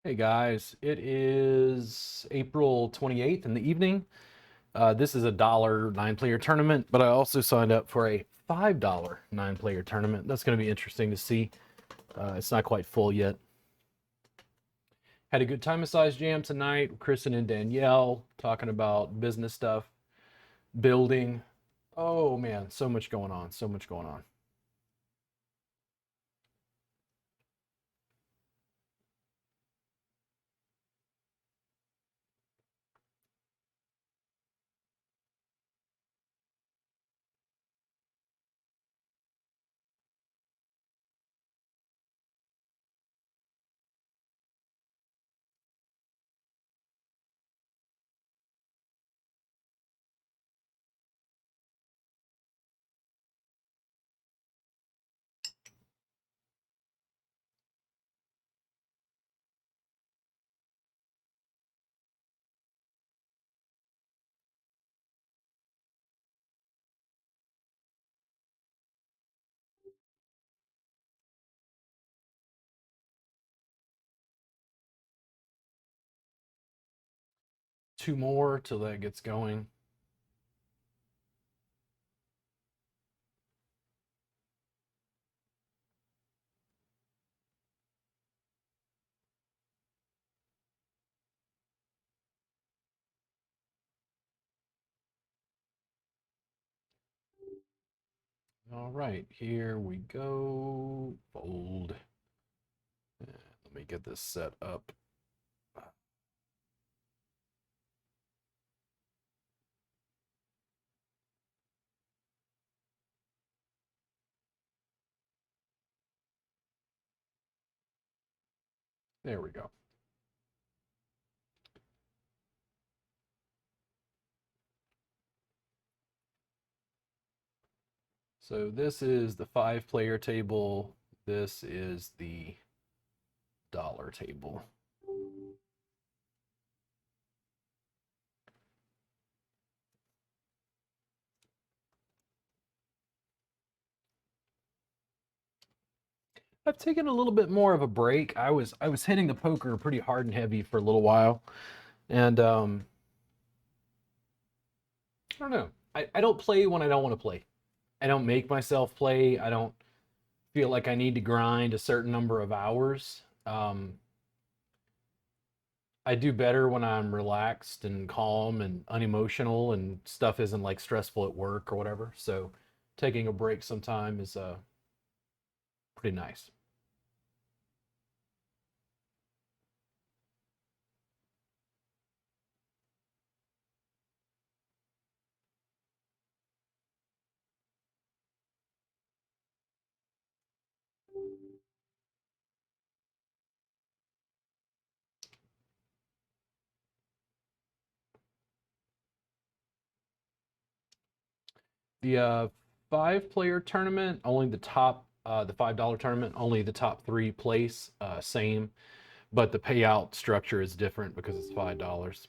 Hey guys, it is April 28th in the evening. This is a dollar nine-player tournament, but I also signed up for a $5 nine-player tournament. That's going to be interesting to see. It's not quite full yet. Had a good time at Size Jam tonight with Kristen and Danielle talking about business stuff, building. Oh man, so much going on, so much going on. Two more till that gets going. All right, here we go. Fold. Let me get this set up. There we go. So this is the five-player table. This is the dollar table. I've taken a little bit more of a break. I was hitting the poker pretty hard and heavy for a little while, and I don't know. I don't play when I don't want to play. I don't make myself play. I don't feel like I need to grind a certain number of hours. I do better when I'm relaxed and calm and unemotional and stuff isn't like stressful at work or whatever. So taking a break sometime is pretty nice. The five-player tournament, only the top, the $5 tournament, only the top three place, same, but the payout structure is different because it's $5.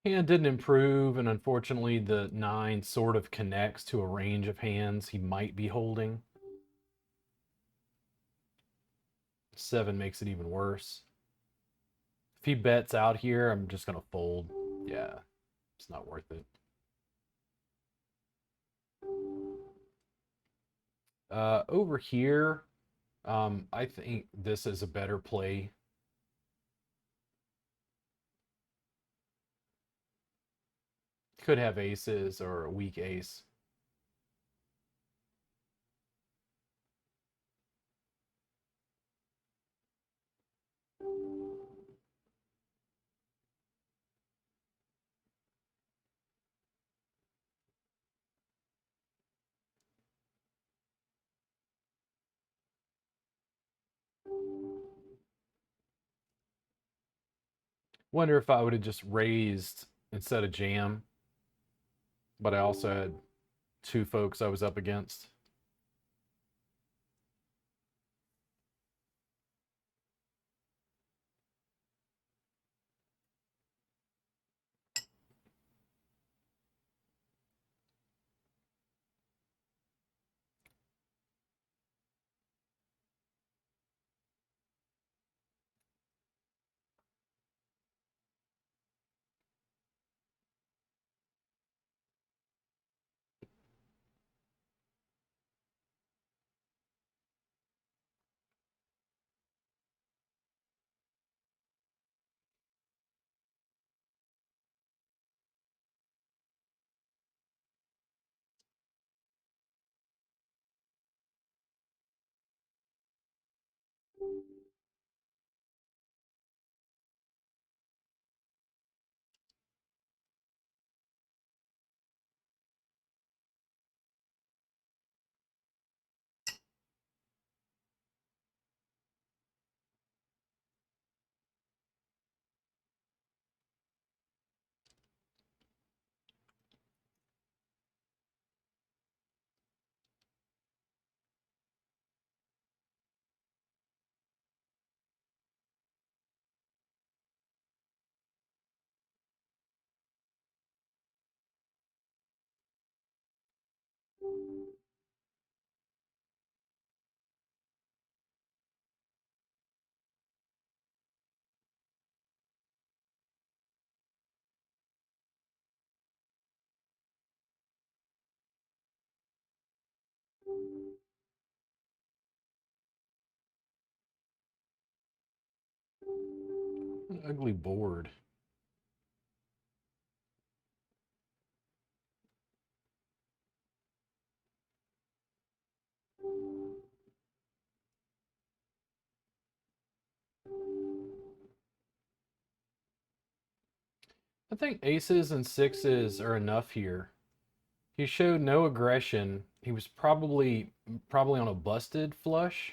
Hand didn't improve, and unfortunately, the 9 sort of connects to a range of hands he might be holding. 7 makes it even worse. If he bets out here, I'm just going to fold. Yeah, it's not worth it. Over here, I think this is a better play. Could have aces or a weak ace. Wonder if I would have just raised instead of jam, but I also had 2 folks I was up against. An ugly board. I think aces and 6s are enough here. He showed no aggression. He was probably on a busted flush.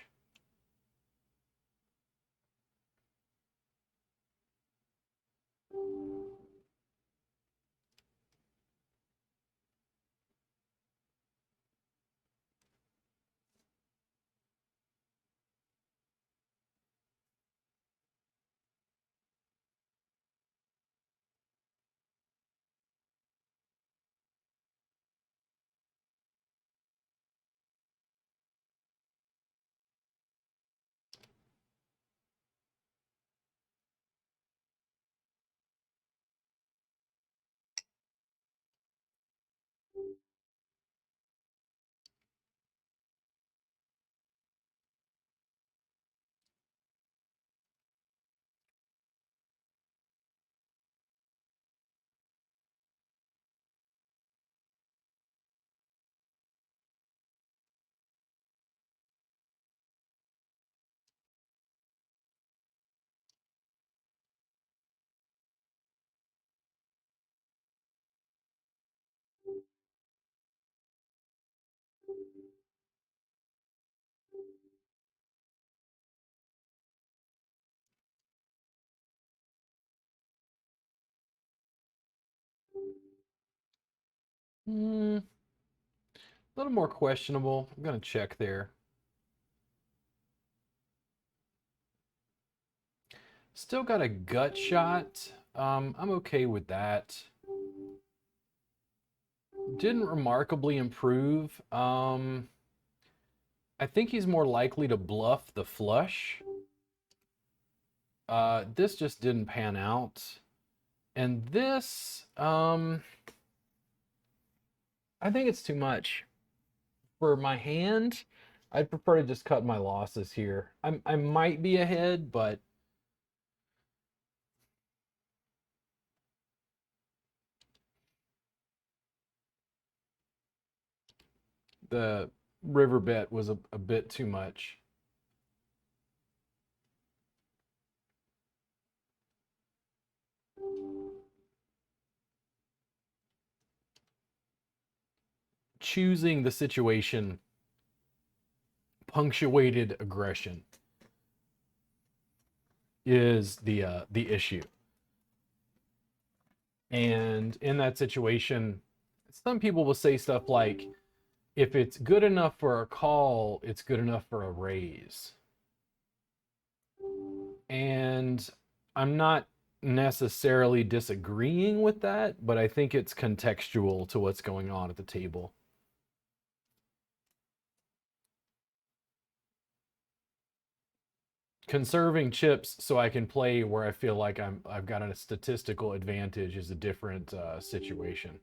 A little more questionable. I'm going to check there. Still got a gut shot. I'm okay with that. Didn't remarkably improve. I think he's more likely to bluff the flush. This just didn't pan out. And this, I think it's too much. For my hand, I'd prefer to just cut my losses here. I might be ahead, but the river bet was a bit too much. Choosing the situation punctuated aggression is the issue. And in that situation, some people will say stuff like, if it's good enough for a call, it's good enough for a raise. And I'm not necessarily disagreeing with that, but I think it's contextual to what's going on at the table. Conserving chips so I can play where I feel like I've got a statistical advantage is a different situation.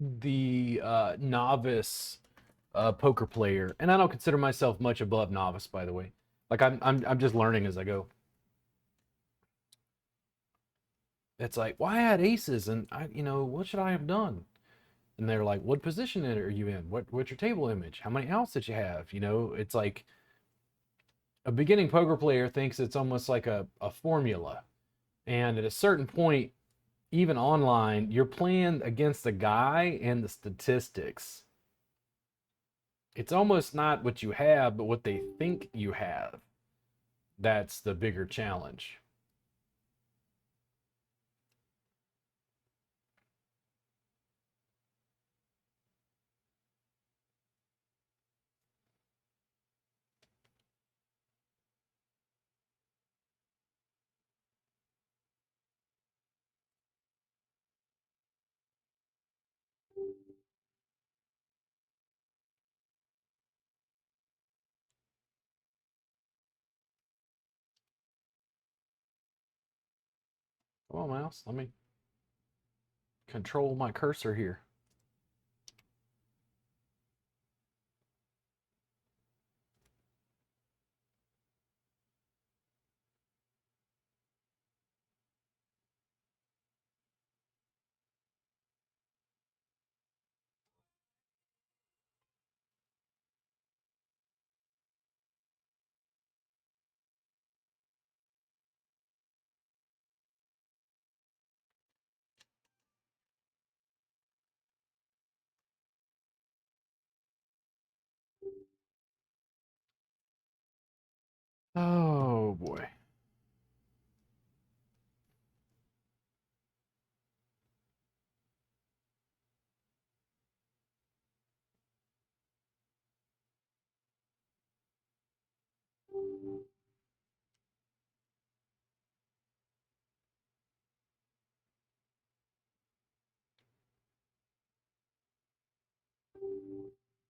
The novice poker player, and I don't consider myself much above novice, by the way. Like I'm just learning as I go. It's like, well, I had aces, and what should I have done? And they're like, what position are you in? What's your table image? How many outs did you have? It's like a beginning poker player thinks it's almost like a formula. And at a certain point, even online, you're playing against the guy and the statistics. It's almost not what you have, but what they think you have. That's the bigger challenge. Come on, mouse. Let me control my cursor here.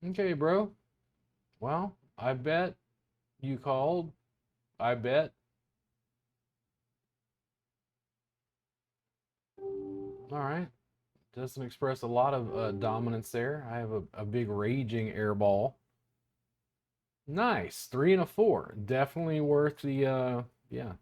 Okay, bro. Well, I bet you called. I bet. All right. Doesn't express a lot of dominance there. I have a big raging air ball. Nice. 3 and a 4. Definitely worth the, yeah.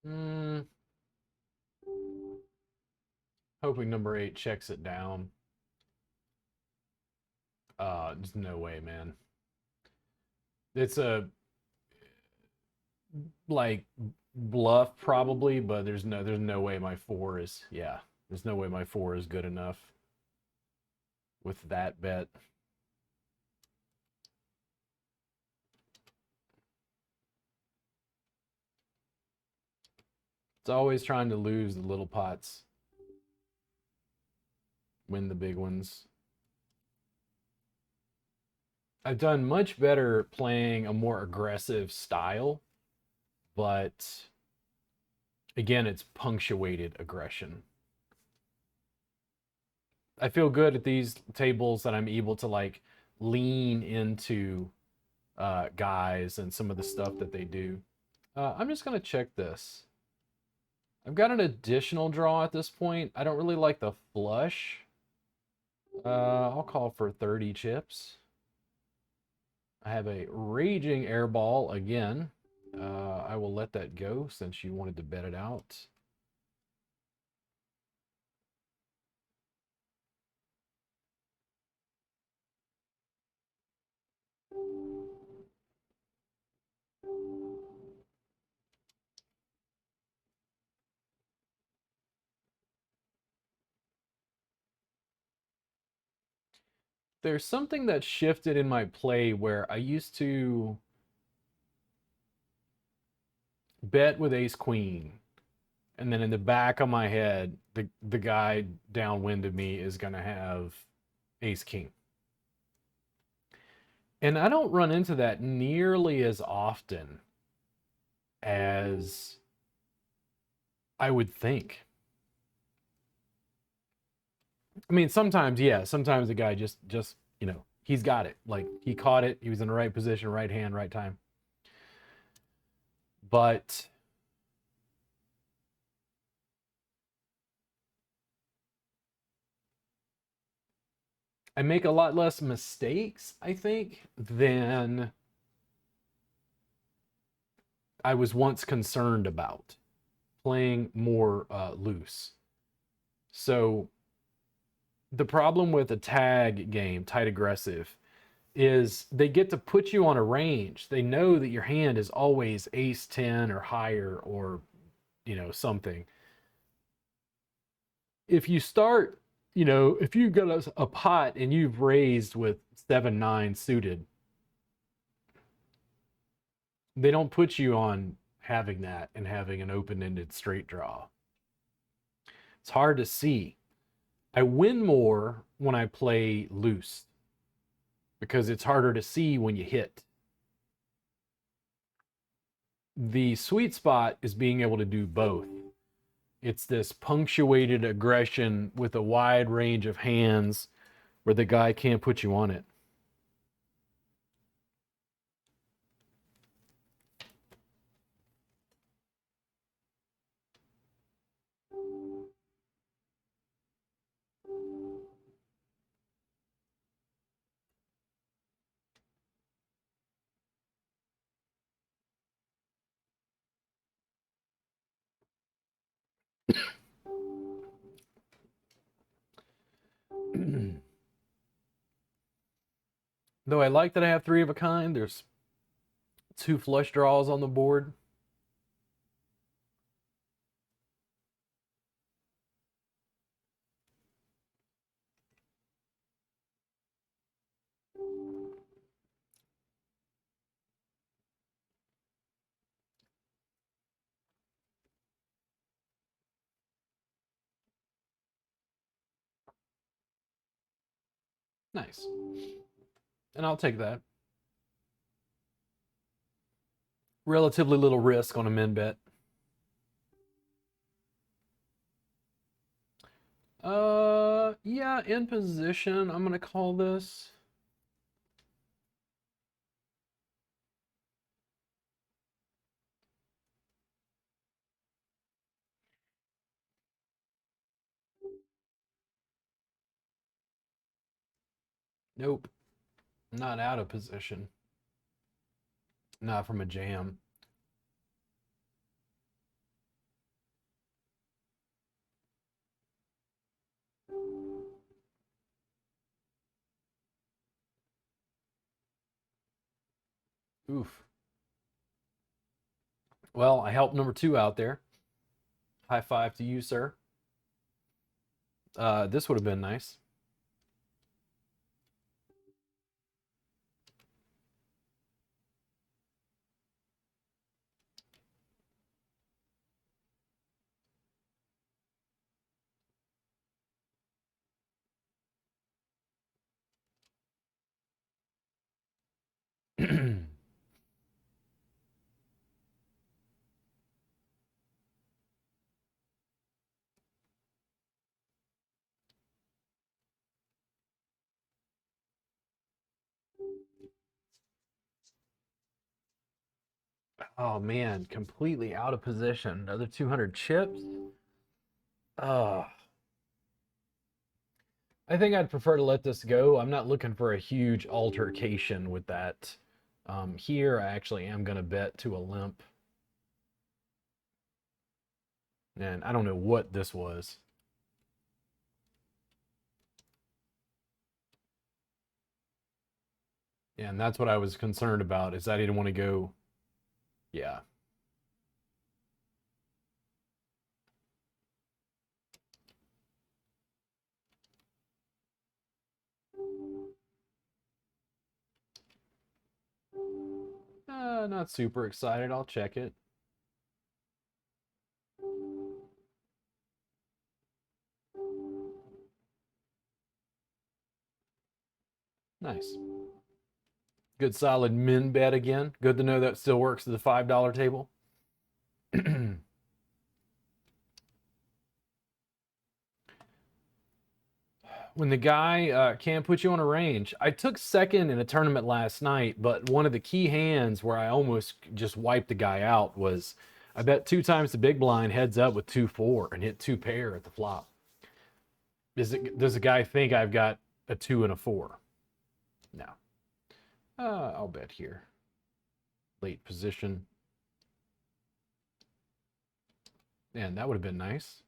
Mm, hoping number 8 checks it down. There's no way, man. It's a like bluff probably, but there's no way my 4 is, yeah. There's no way my 4 is good enough with that bet. It's always trying to lose the little pots, win the big ones. I've done much better playing a more aggressive style, but again, it's punctuated aggression. I feel good at these tables that I'm able to like lean into guys and some of the stuff that they do. I'm just gonna check this. I've got an additional draw at this point. I don't really like the flush. I'll call for 30 chips. I have a raging air ball again. I will let that go since you wanted to bet it out. There's something that shifted in my play where I used to bet with ace queen, and then in the back of my head, the guy downwind of me is gonna have ace king. And I don't run into that nearly as often as I would think. I mean, sometimes, yeah, sometimes the guy just, he's got it. Like he caught it, he was in the right position, right hand, right time. But I make a lot less mistakes, I think, than I was once concerned about playing more loose. So the problem with a tag game, tight aggressive, is they get to put you on a range. They know that your hand is always ace 10 or higher or, something. If you start, if you've got a pot and you've raised with 7-9 suited, they don't put you on having that and having an open-ended straight draw. It's hard to see. I win more when I play loose because it's harder to see when you hit. The sweet spot is being able to do both. It's this punctuated aggression with a wide range of hands where the guy can't put you on it. Though I like that I have 3 of a kind, there's 2 flush draws on the board. Nice. And I'll take that. Relatively little risk on a min bet. Yeah, in position, I'm gonna call this. Nope, not out of position. Not from a jam. Oof. Well, I helped number 2 out there. High five to you, sir. This would have been nice. Oh man, completely out of position. Another 200 chips. Oh, I think I'd prefer to let this go. I'm not looking for a huge altercation with that. Here, I actually am going to bet to a limp. And I don't know what this was. And that's what I was concerned about, is I didn't want to go. Yeah. Not super excited. I'll check it. Nice. Good solid min bet again. Good to know that still works at the $5 table. When the guy can't put you on a range. I took second in a tournament last night, but one of the key hands where I almost just wiped the guy out was I bet 2 times the big blind heads up with 2-4 and hit 2 pair at the flop. Does the guy think I've got a 2 and a 4? No. I'll bet here. Late position. Man, that would have been nice.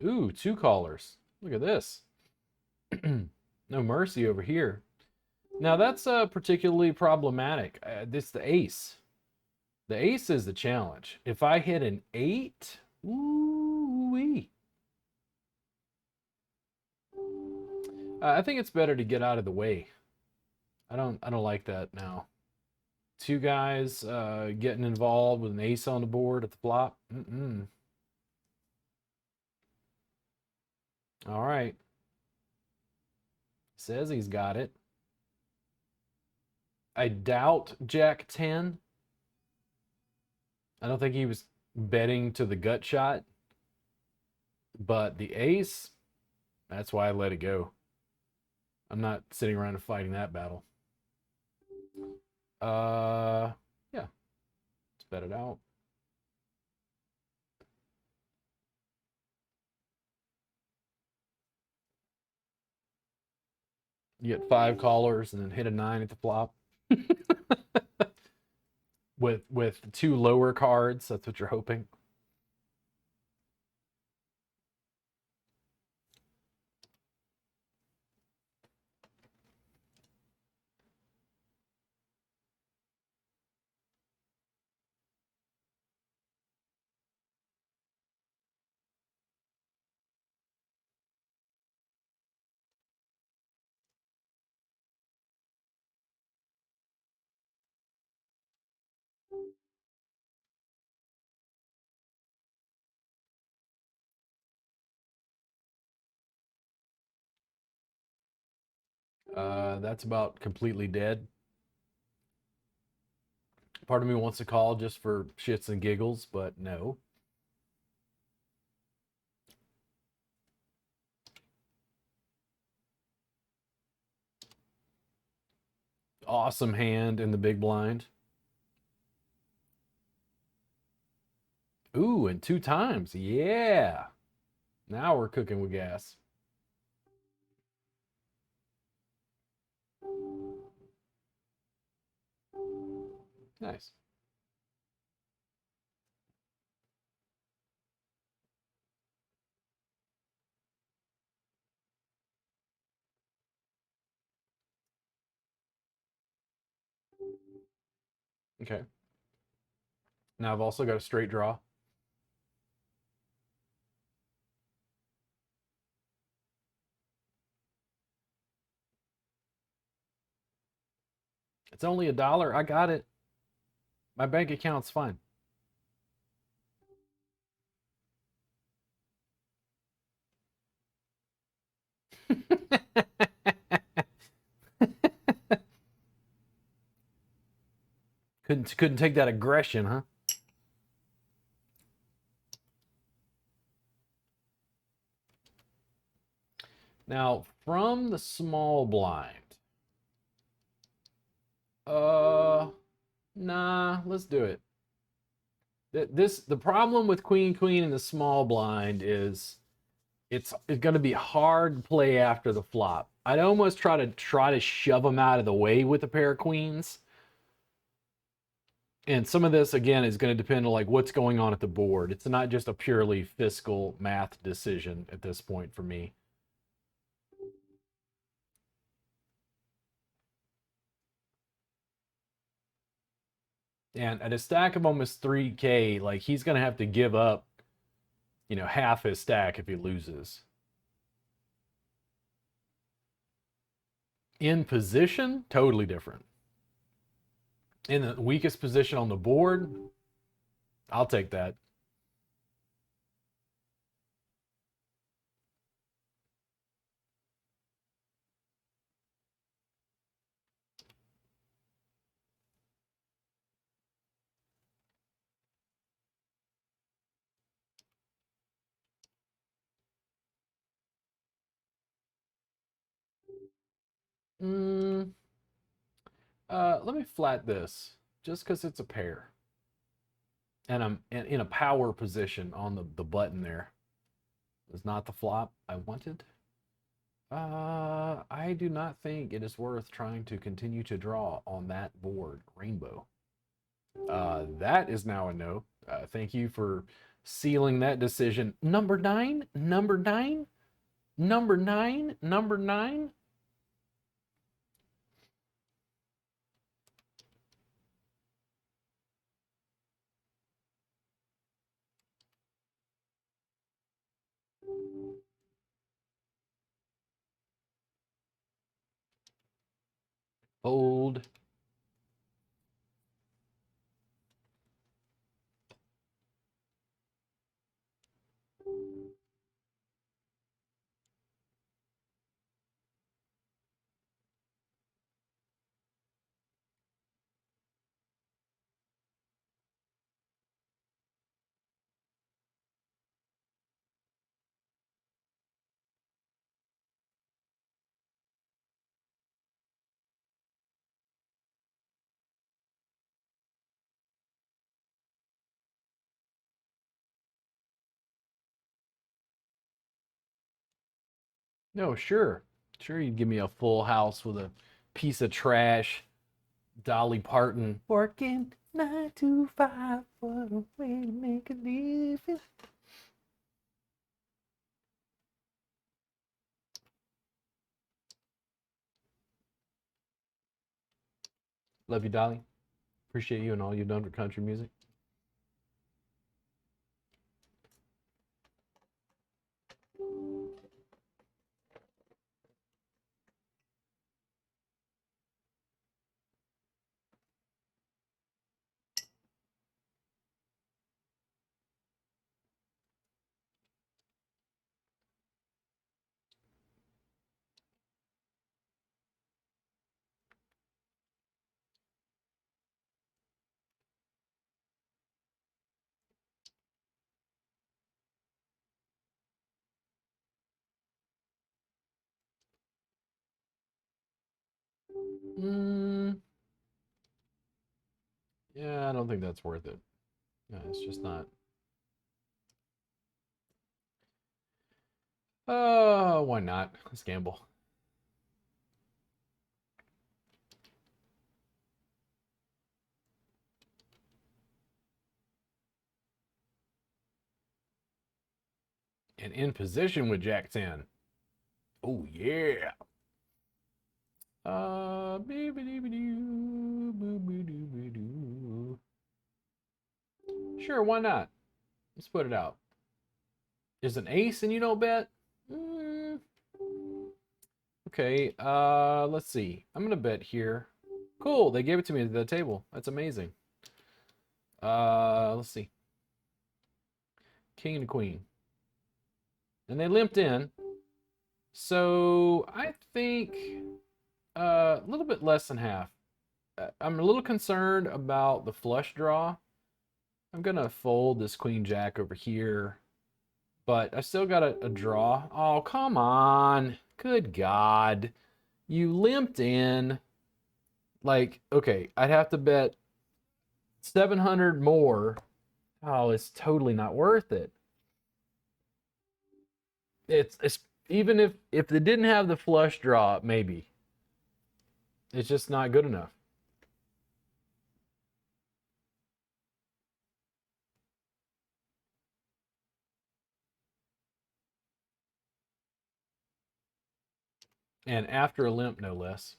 Ooh, 2 callers. Look at this. No mercy over here. Now that's particularly problematic. This the ace. The ace is the challenge. If I hit an 8, ooh-wee. I think it's better to get out of the way. I don't like that now. 2 guys getting involved with an ace on the board at the flop. All right. Says he's got it. I doubt Jack 10. I don't think he was betting to the gut shot. But the ace, that's why I let it go. I'm not sitting around and fighting that battle. Yeah. Let's bet it out. You get 5 callers and then hit a 9 at the flop. with 2 lower cards, that's what you're hoping. That's about completely dead. Part of me wants to call just for shits and giggles, but no. Awesome hand in the big blind. Ooh, and 2 times. Yeah. Now we're cooking with gas. Nice. Okay. Now I've also got a straight draw. It's only $1. I got it. My bank account's fine. couldn't take that aggression, huh? Now, from the small blind. Uh nah, let's do it. The problem with queen queen in the small blind is it's going to be hard to play after the flop. I'd almost try to shove them out of the way with a pair of queens. And some of this again is going to depend on like what's going on at the board. It's not just a purely fiscal math decision at this point for me. And at a stack of almost 3K, like he's going to have to give up, half his stack if he loses. In position, totally different. In the weakest position on the board, I'll take that. Mm, let me flat this just because it's a pair. And I'm in a power position on the button there. It's not the flop I wanted. I do not think it is worth trying to continue to draw on that board, rainbow. That is now a no. Thank you for sealing that decision. Number nine, number nine, number nine, number nine. Old. No, sure. Sure, you'd give me a full house with a piece of trash. Dolly Parton. Working 9 to 5 for a way to make a living. Love you, Dolly. Appreciate you and all you've done for country music. Yeah, I don't think that's worth it. No, it's just not. Why not? Let's gamble. And in position with Jack 10. Oh, yeah. Sure, why not? Let's put it out. Is an ace and you don't bet? Okay, let's see. I'm gonna bet here. Cool, they gave it to me at the table. That's amazing. Let's see. King and queen. And they limped in. So I think a little bit less than half. I'm a little concerned about the flush draw. I'm gonna fold this queen jack over here, but I still got a draw. Oh, come on. Good God. You limped in. Like, okay, I'd have to bet 700 more. Oh, it's totally not worth it. It's even if they didn't have the flush draw, maybe. It's just not good enough. And after a limp, no less.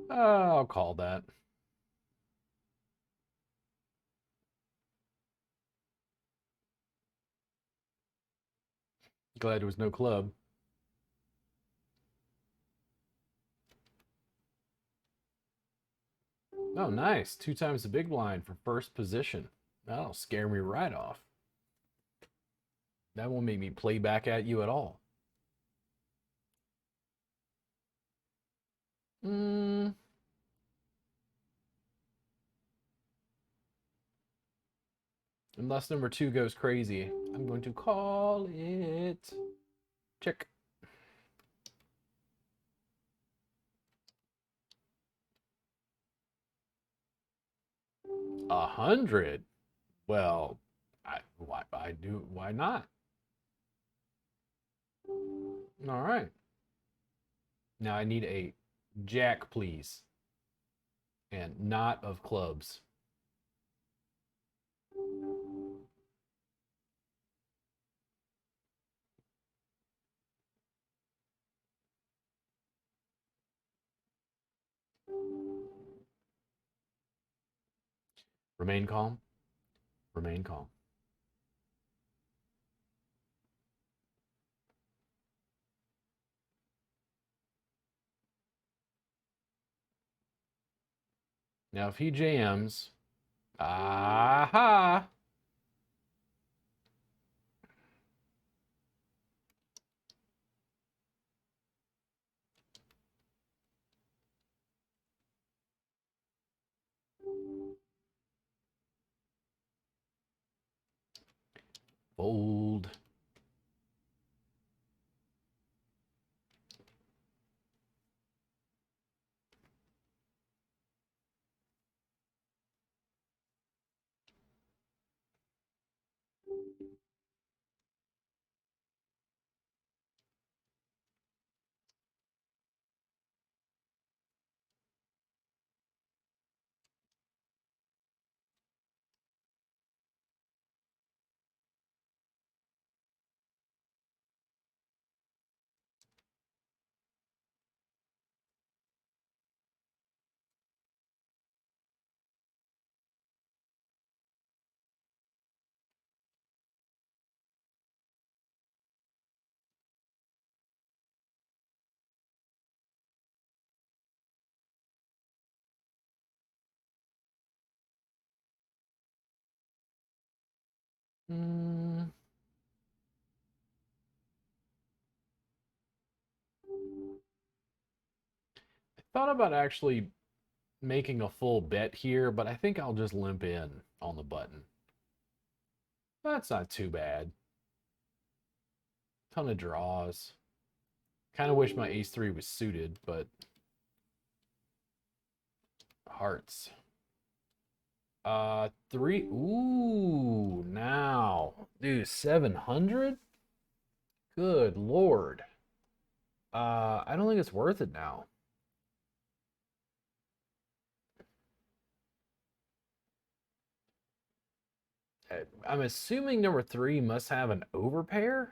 I'll call that. Glad there was no club. Oh, nice. 2 times the big blind for first position. That'll scare me right off. That won't make me play back at you at all. Mm. Unless number 2 goes crazy, I'm going to call it. Check. A 100. Well, why not? All right. Now I need a jack, please, and not of clubs. Remain calm. Remain calm. Now, if he jams, aha! Fold. Mm, I thought about actually making a full bet here, but I think I'll just limp in on the button. That's not too bad. Ton of draws. Kind of wish my ace three was suited, but hearts. Three. Ooh, now, dude, 700. Good lord. I don't think it's worth it now. I'm assuming number three must have an overpair.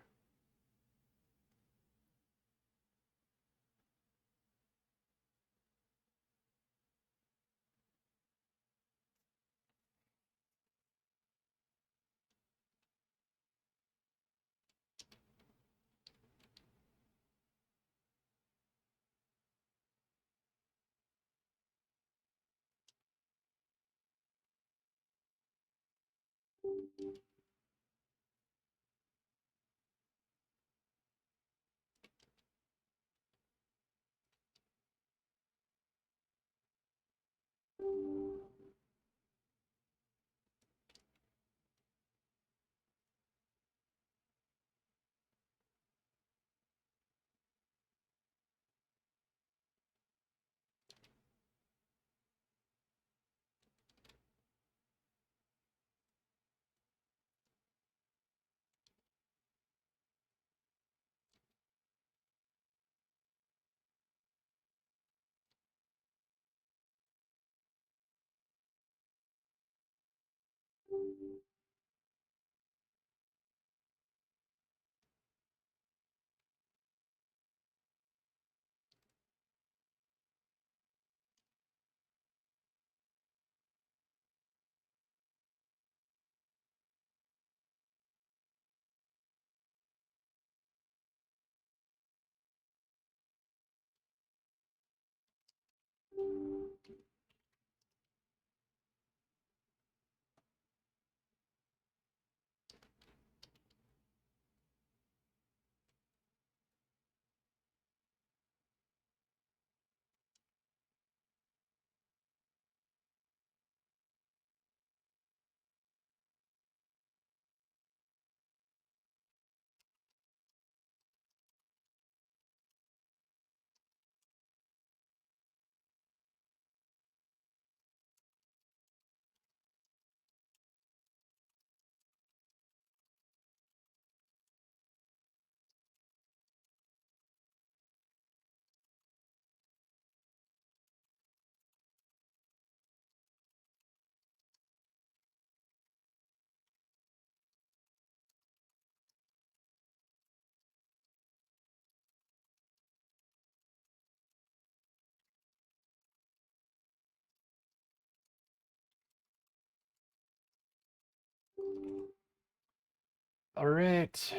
All right,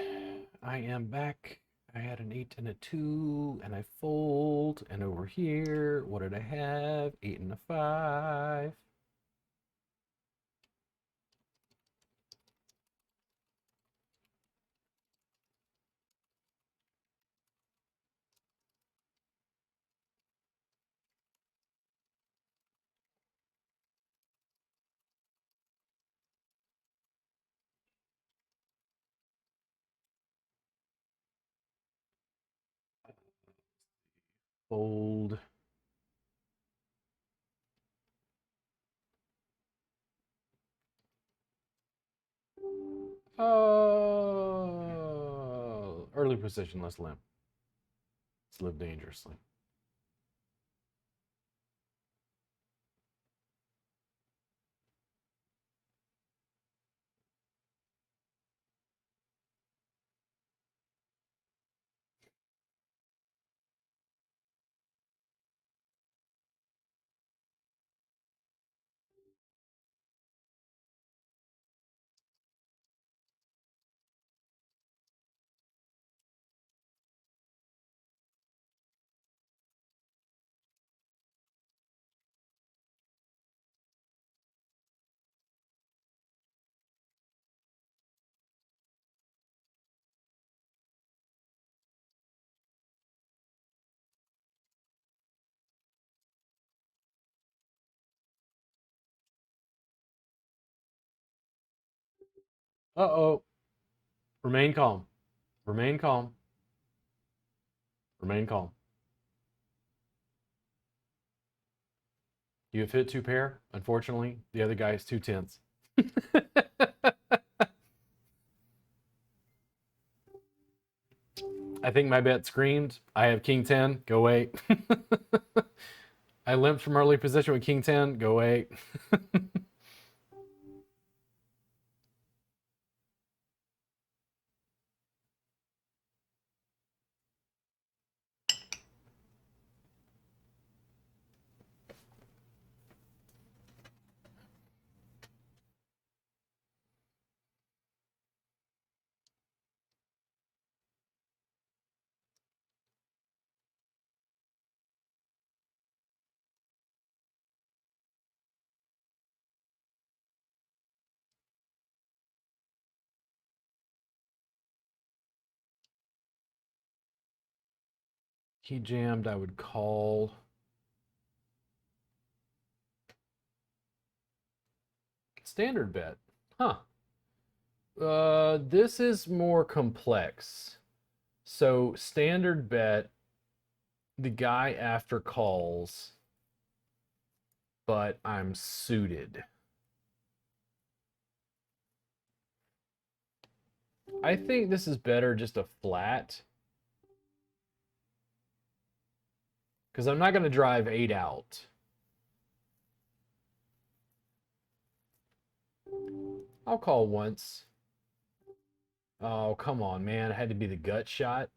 I am back. I had an 8 and a 2, and I fold. And over here, what did I have? 8 and a 5. Fold. Early position, let's limp. Let's live dangerously. Uh-oh. Remain calm. Remain calm. Remain calm. You have hit two pair. Unfortunately, the other guy is 2/10. I think my bet screamed. I have king 10. Go wait. I limped from early position with king 10. Go wait. He jammed. I would call. Standard bet. Huh. This is more complex. So standard bet, the guy after calls, but I'm suited. I think this is better just a flat. Because I'm not going to drive 8 out. I'll call once. Oh, come on, man. It had to be the gut shot.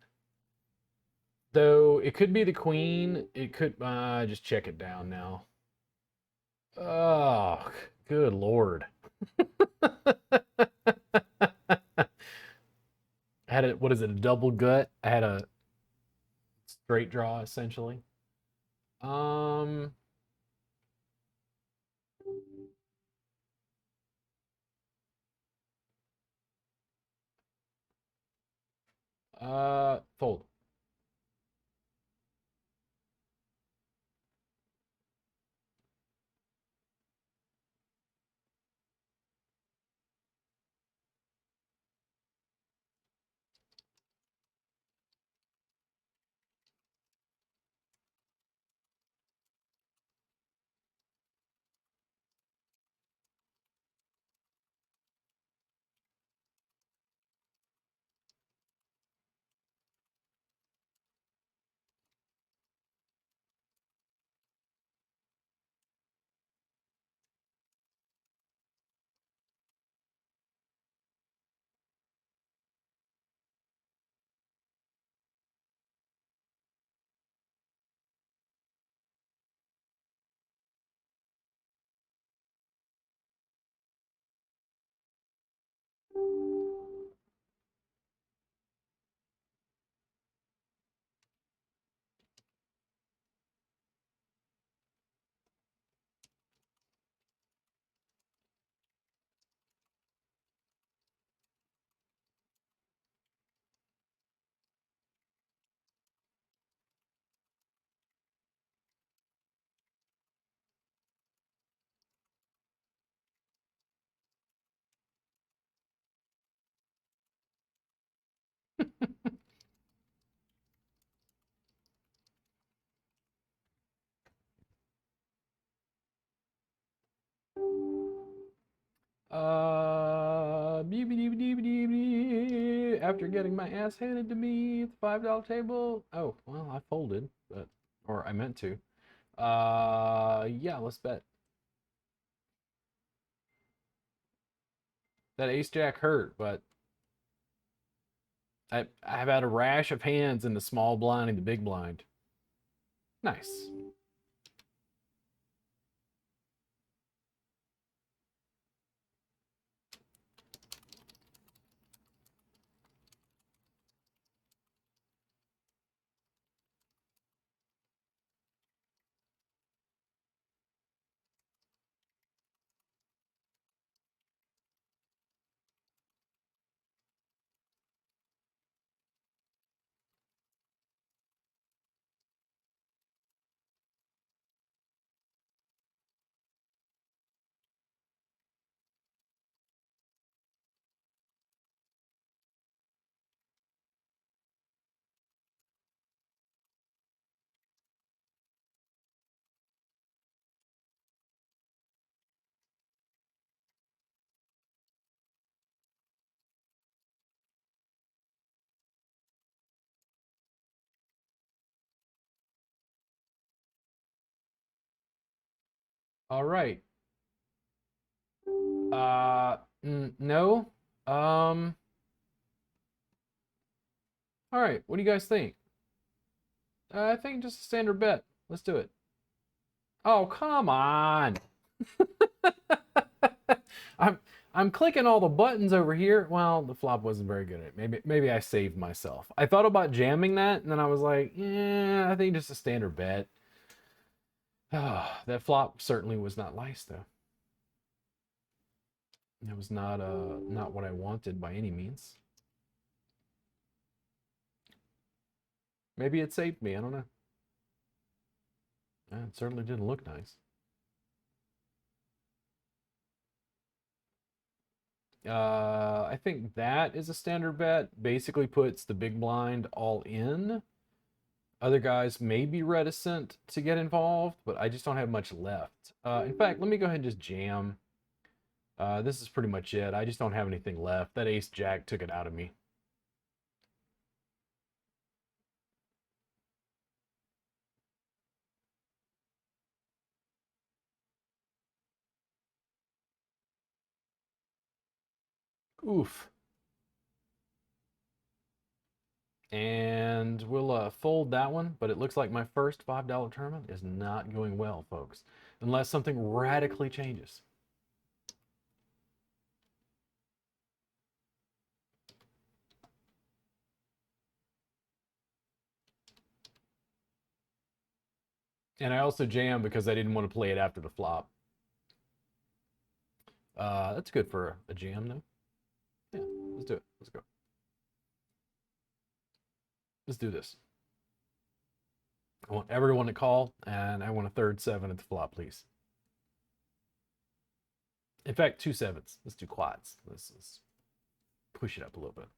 Though it could be the queen. It could. Just check it down now. Oh, good lord. I had a, what is it, a double gut? I had a straight draw essentially. Um, fold. After getting my ass handed to me at the $5 table. Oh, well, I folded, but, or I meant to. Yeah, let's bet. That ace jack hurt, but I've had a rash of hands in the small blind and the big blind. Nice. All right. No. Um, all right. What do you guys think? I think just a standard bet. Let's do it. Oh, come on. I'm I'm clicking all the buttons over here. Well, the flop wasn't very good at it. Maybe I saved myself. I thought about jamming that, and then I was like, yeah, I think just a standard bet. That flop certainly was not lice though. It was not what I wanted by any means. Maybe it saved me. I don't know. It certainly didn't look nice. I think that is a standard bet. Basically puts the big blind all in. Other guys may be reticent to get involved, but I just don't have much left. In fact, let me go ahead and just jam. This is pretty much it. I just don't have anything left. That ace jack took it out of me. Oof. And we'll fold that one, but it looks like my first $5 tournament is not going well, folks, unless something radically changes. And I also jammed because I didn't want to play it after the flop. That's good for a jam, though. Yeah, let's do it. Let's go. Let's do this. I want everyone to call, and I want a third seven at the flop, please. In fact, two sevens. Let's do quads. Let's push it up a little bit.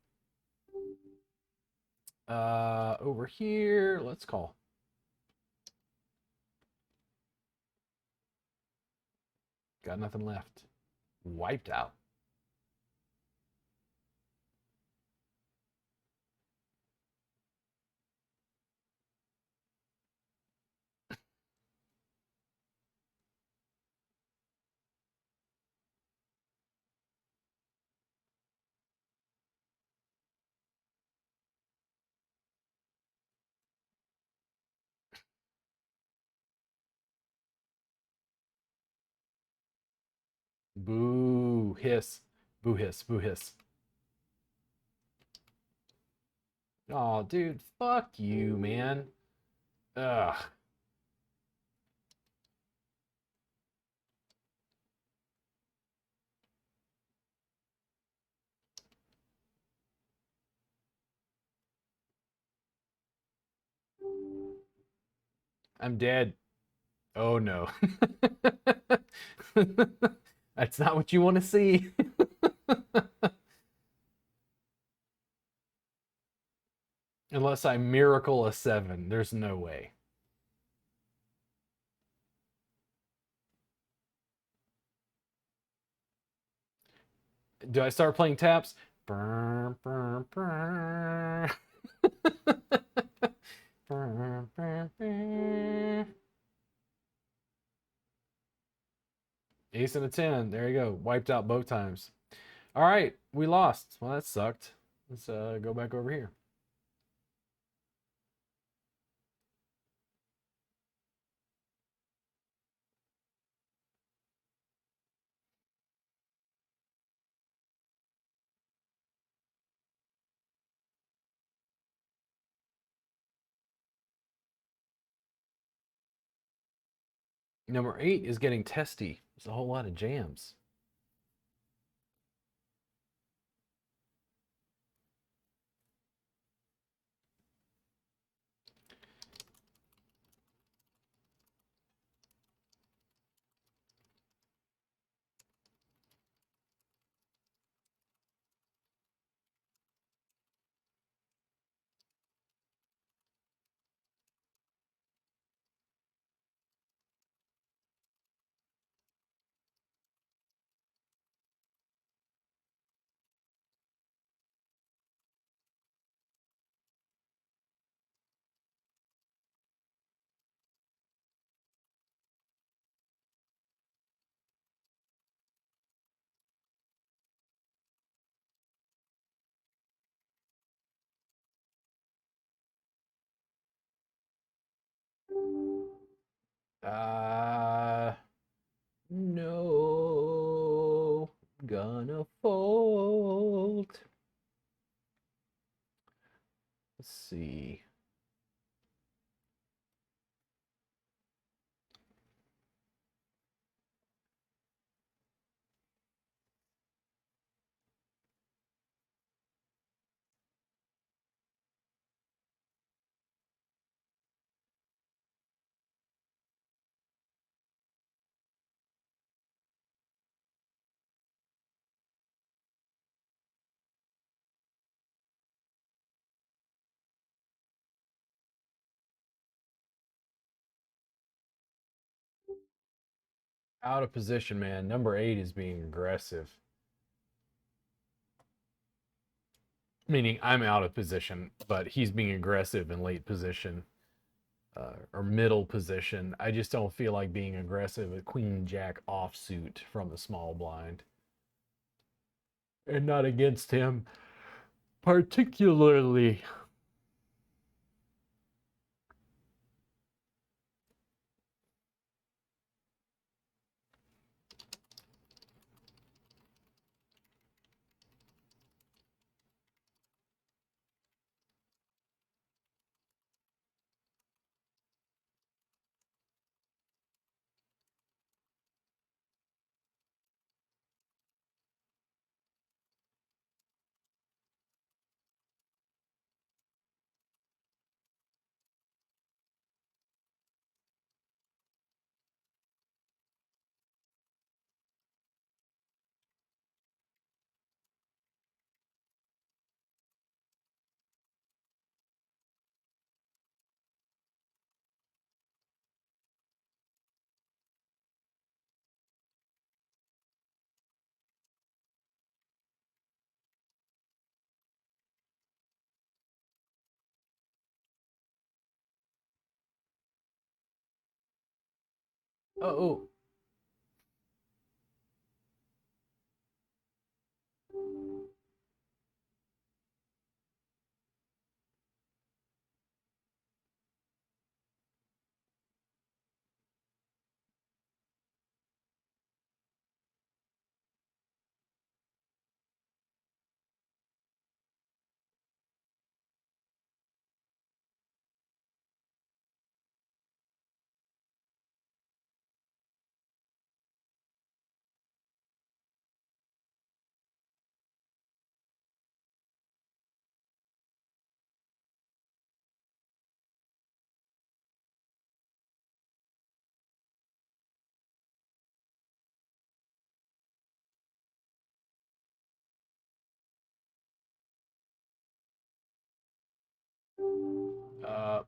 Over here, let's call. Got nothing left. Wiped out. Boo, hiss. Boo, hiss, boo, hiss. Oh, dude, fuck you, man. Ugh. I'm dead. Oh no. That's not what you want to see. Unless I miracle a seven. There's no way. Do I start playing taps? Brr, brr, brr. Brr, brr, brr. Ace and a 10. There you go. Wiped out both times. All right, we lost. Well, that sucked. Let's go back over here. Number 8 is getting testy. There's a whole lot of jams. Uh, no. Gonna fold. Let's see. Out of position, man. Number 8 is being aggressive. Meaning I'm out of position, but he's being aggressive in late position or middle position. I just don't feel like being aggressive with Queen Jack offsuit from the small blind. And not against him particularly. Oh,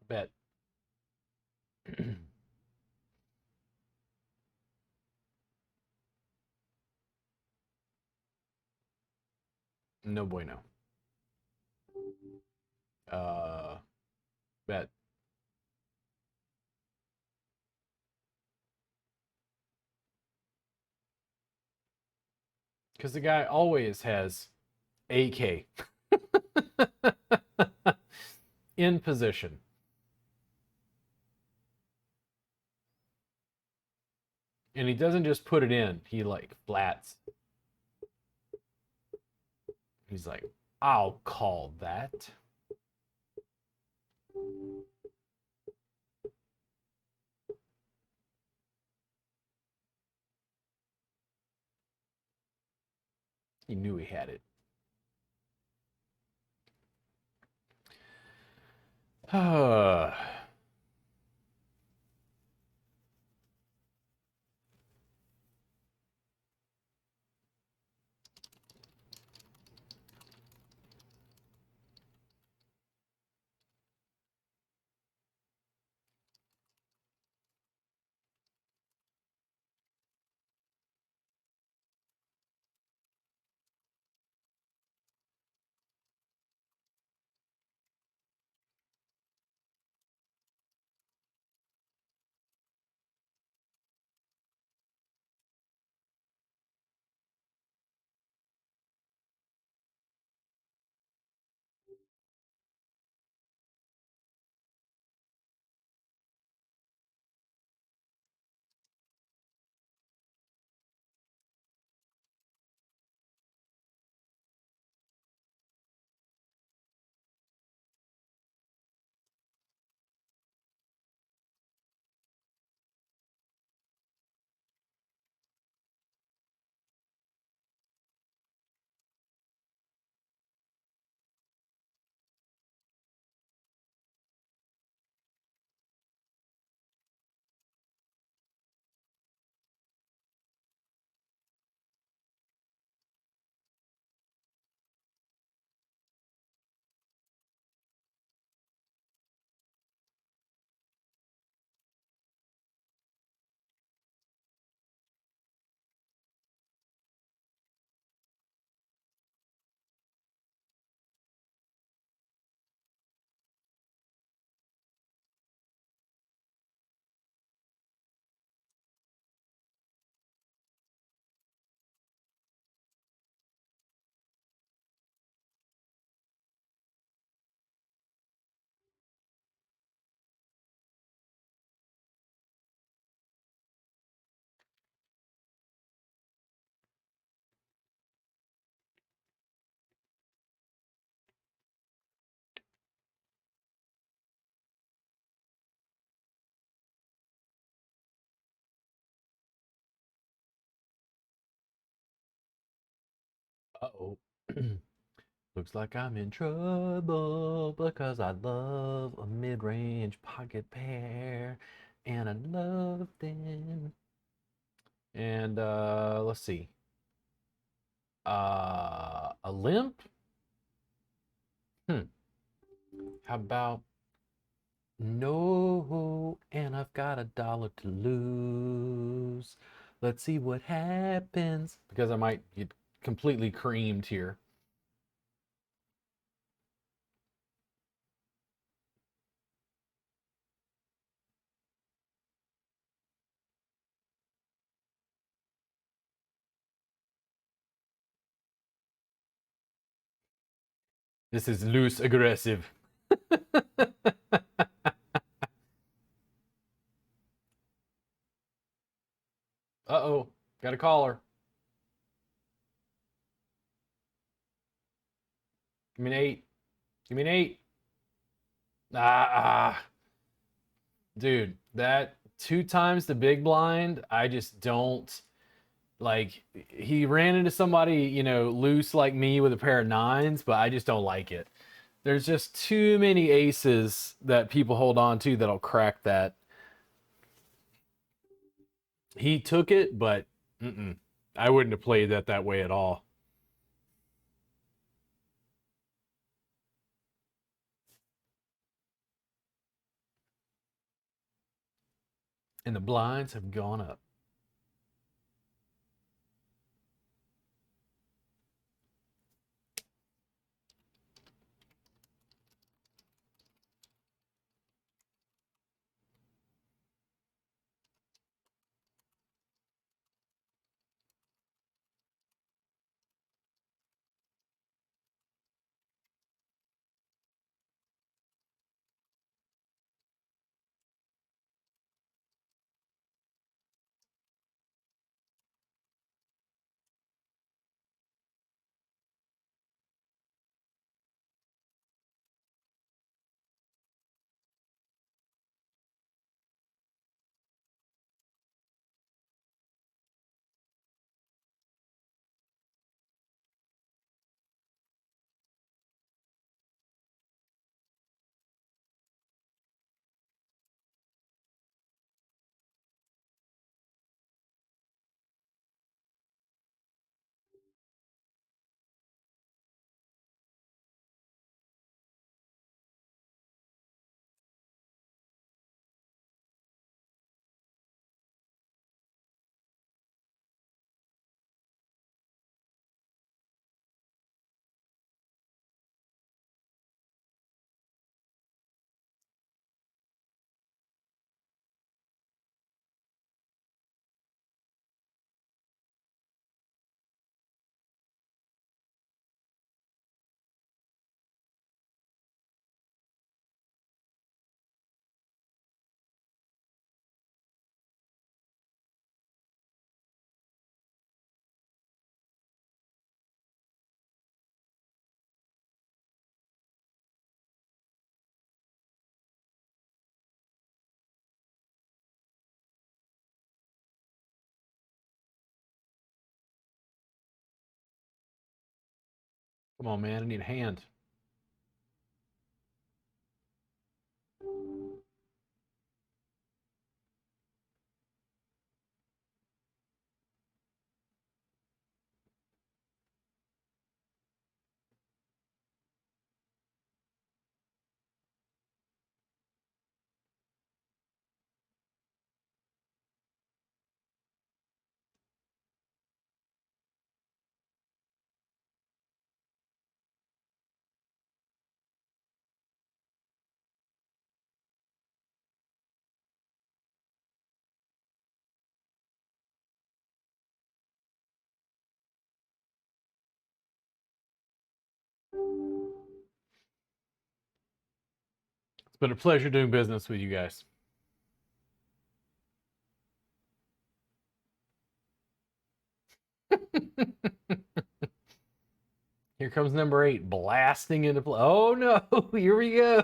bet. No bueno. Bet. Because the guy always has AK in position. And he doesn't just put it in, he like flats. He's like, I'll call that. He knew he had it. Uh-oh. Looks like I'm in trouble because I love a mid-range pocket pair and I love them. And let's see. A limp? Hmm. How about no? And I've got $1 to lose. Let's see what happens because I might get completely creamed here. This is loose aggressive. Uh-oh, got a caller. Give me an 8. Give me an 8. Ah, dude, that 2 times the big blind, I just don't like. He ran into somebody, loose like me with a pair of 9s, but I just don't like it. There's just too many aces that people hold on to that'll crack that. He took it, but I wouldn't have played that way at all. And the blinds have gone up. Come on, man. I need a hand. It's been a pleasure doing business with you guys. Here comes number 8, blasting into play. Oh no, here we go.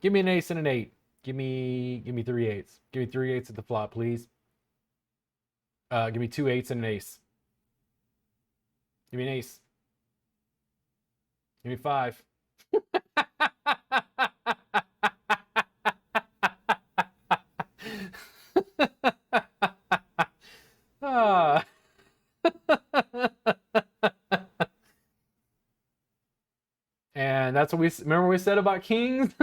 Give me an ace and an 8. Give me 3 8s. Give me 3 8s at the flop, please. Give me 2 8s and an ace. Give me an ace. Give me 5. Ah. And that's what we remember we said about kings.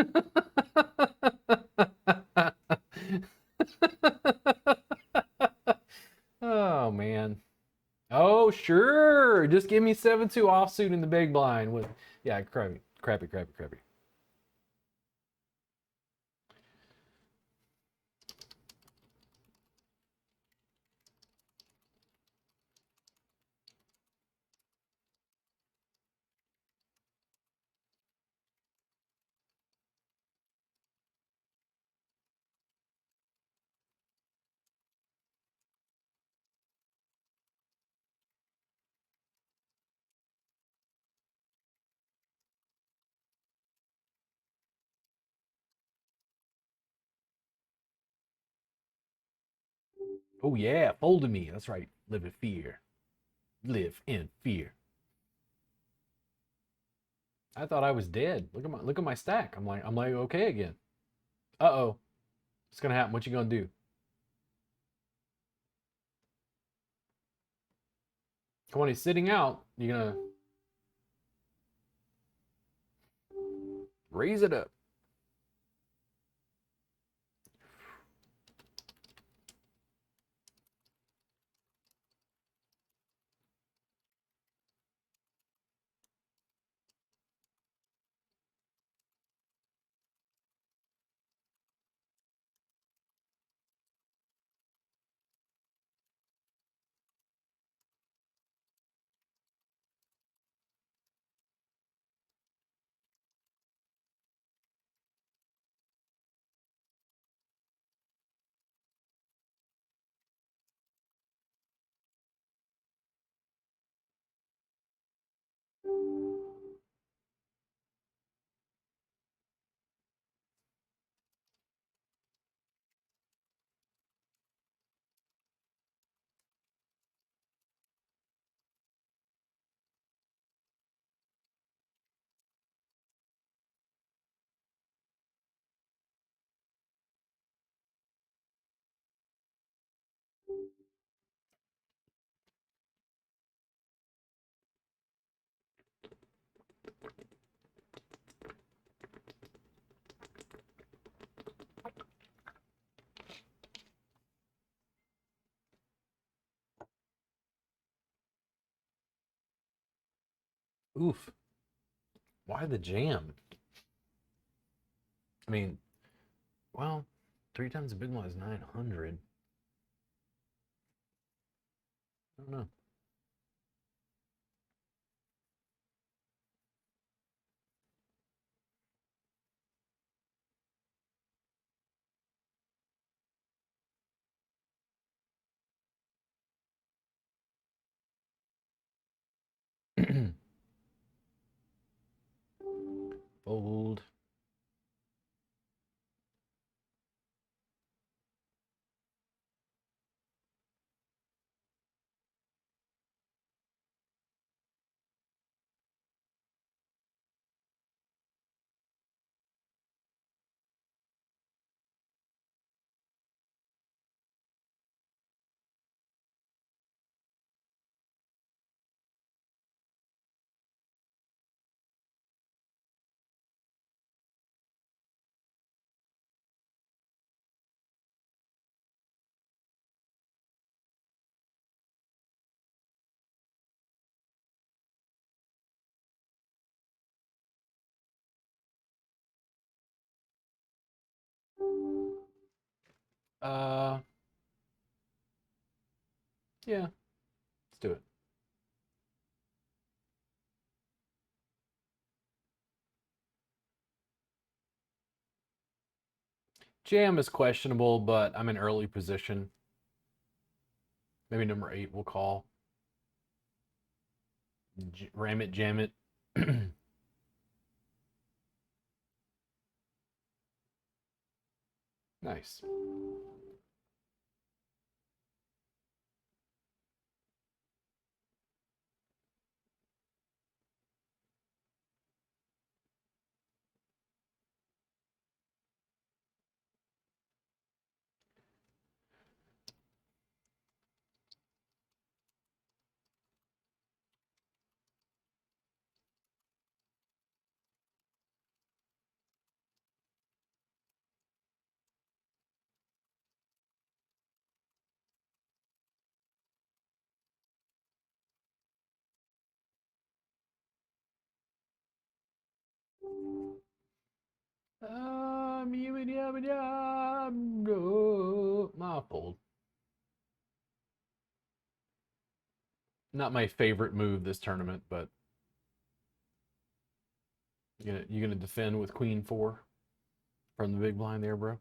Oh man. Oh sure. Just give me 7-2 offsuit in the big blind with yeah, crappy. Oh yeah, folded me. That's right. Live in fear. Live in fear. I thought I was dead. Look at my stack. I'm like okay again. Uh-oh. What's gonna happen? What you gonna do? Come on, he's sitting out. You gonna raise it up. Oof. Why the jam? I mean, well, 3 times the big one is 900. I don't know. Fold. Uh, yeah, let's do it. Jam is questionable, but I'm in early position. Maybe number 8 we'll call. Ram it, jam it. Nice. No. Ah, fold. Not my favorite move this tournament, but you gonna defend with Queen 4 from the big blind there, bro?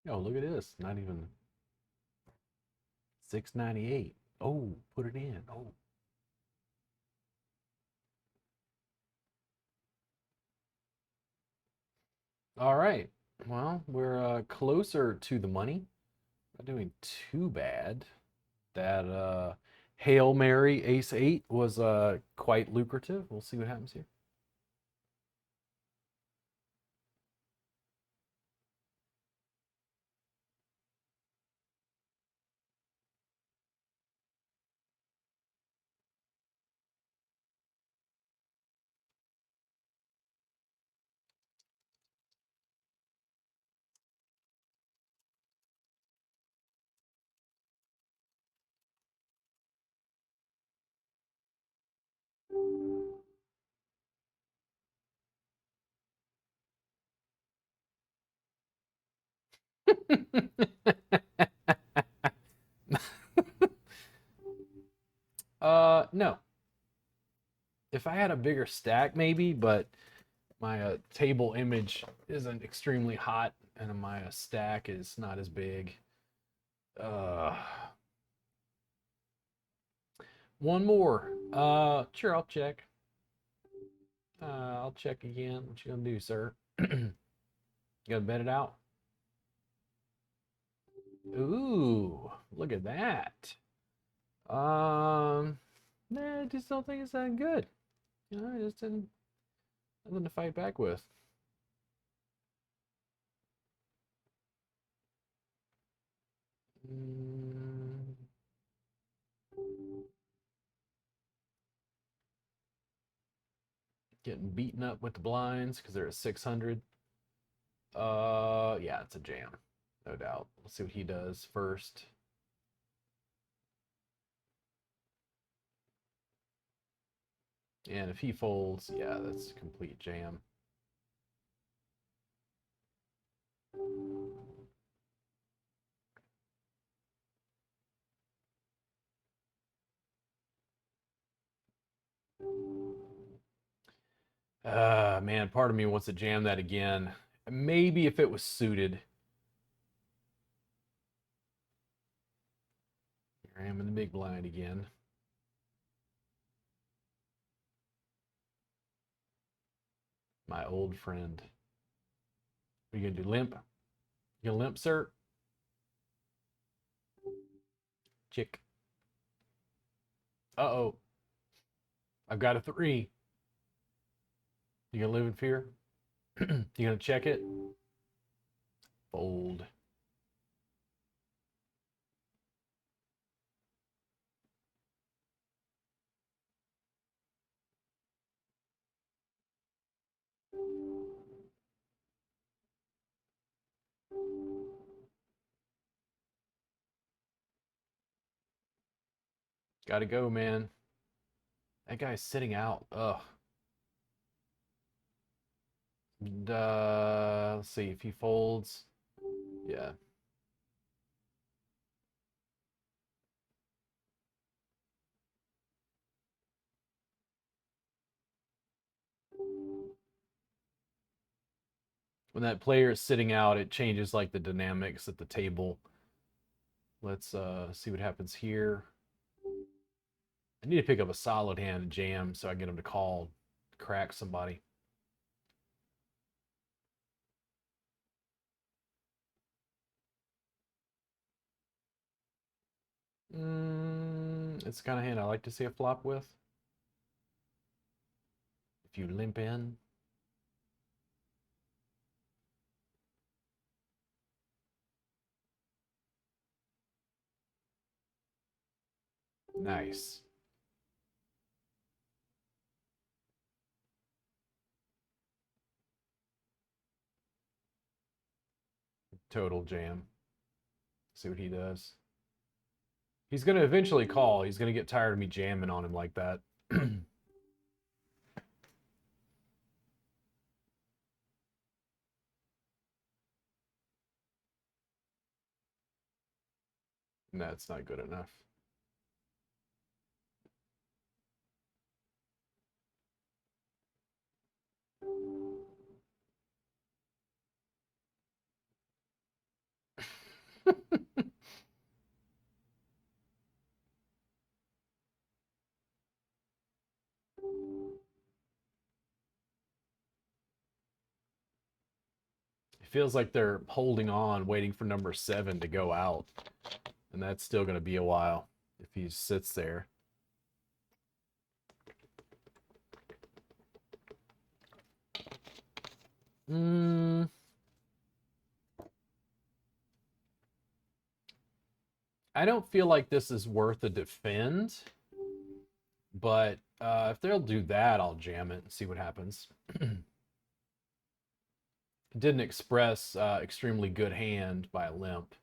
Oh, look at this. Not even 698. Oh, put it in. Oh. All right. Well, we're closer to the money. Not doing too bad. That Hail Mary Ace 8 was quite lucrative. We'll see what happens here. No. If I had a bigger stack, maybe, but my table image isn't extremely hot, and my stack is not as big. Uh, one more. Sure, I'll check. I'll check again. What you gonna do, sir? You gotta bet it out. Ooh, look at that. Nah, I just don't think it's that good. You know, I just didn't nothing to fight back with. Mm, getting beaten up with the blinds because they're at 600. Yeah, it's a jam, no doubt. Let's see what he does first. And if he folds, yeah, that's a complete jam. Man, part of me wants to jam that again. Maybe if it was suited. Here I am in the big blind again. My old friend. What are you gonna do? Limp? You gonna limp, sir? Chick. Uh-oh. I've got a 3. You gonna live in fear? You gonna check it? Fold. Gotta go, man. That guy's sitting out. Ugh. Let's see if he folds. Yeah. When that player is sitting out, it changes like the dynamics at the table. Let's see what happens here. I need to pick up a solid hand and jam so I can get him to call, crack somebody. It's the kind of hand I like to see a flop with. If you limp in. Nice. Total jam. See what he does. He's going to eventually call. He's going to get tired of me jamming on him like that. That's not good enough. It feels like they're holding on, waiting for number 7 to go out. And that's still going to be a while if he sits there. I don't feel like this is worth a defend, but if they'll do that, I'll jam it and see what happens. Didn't express extremely good hand by a limp.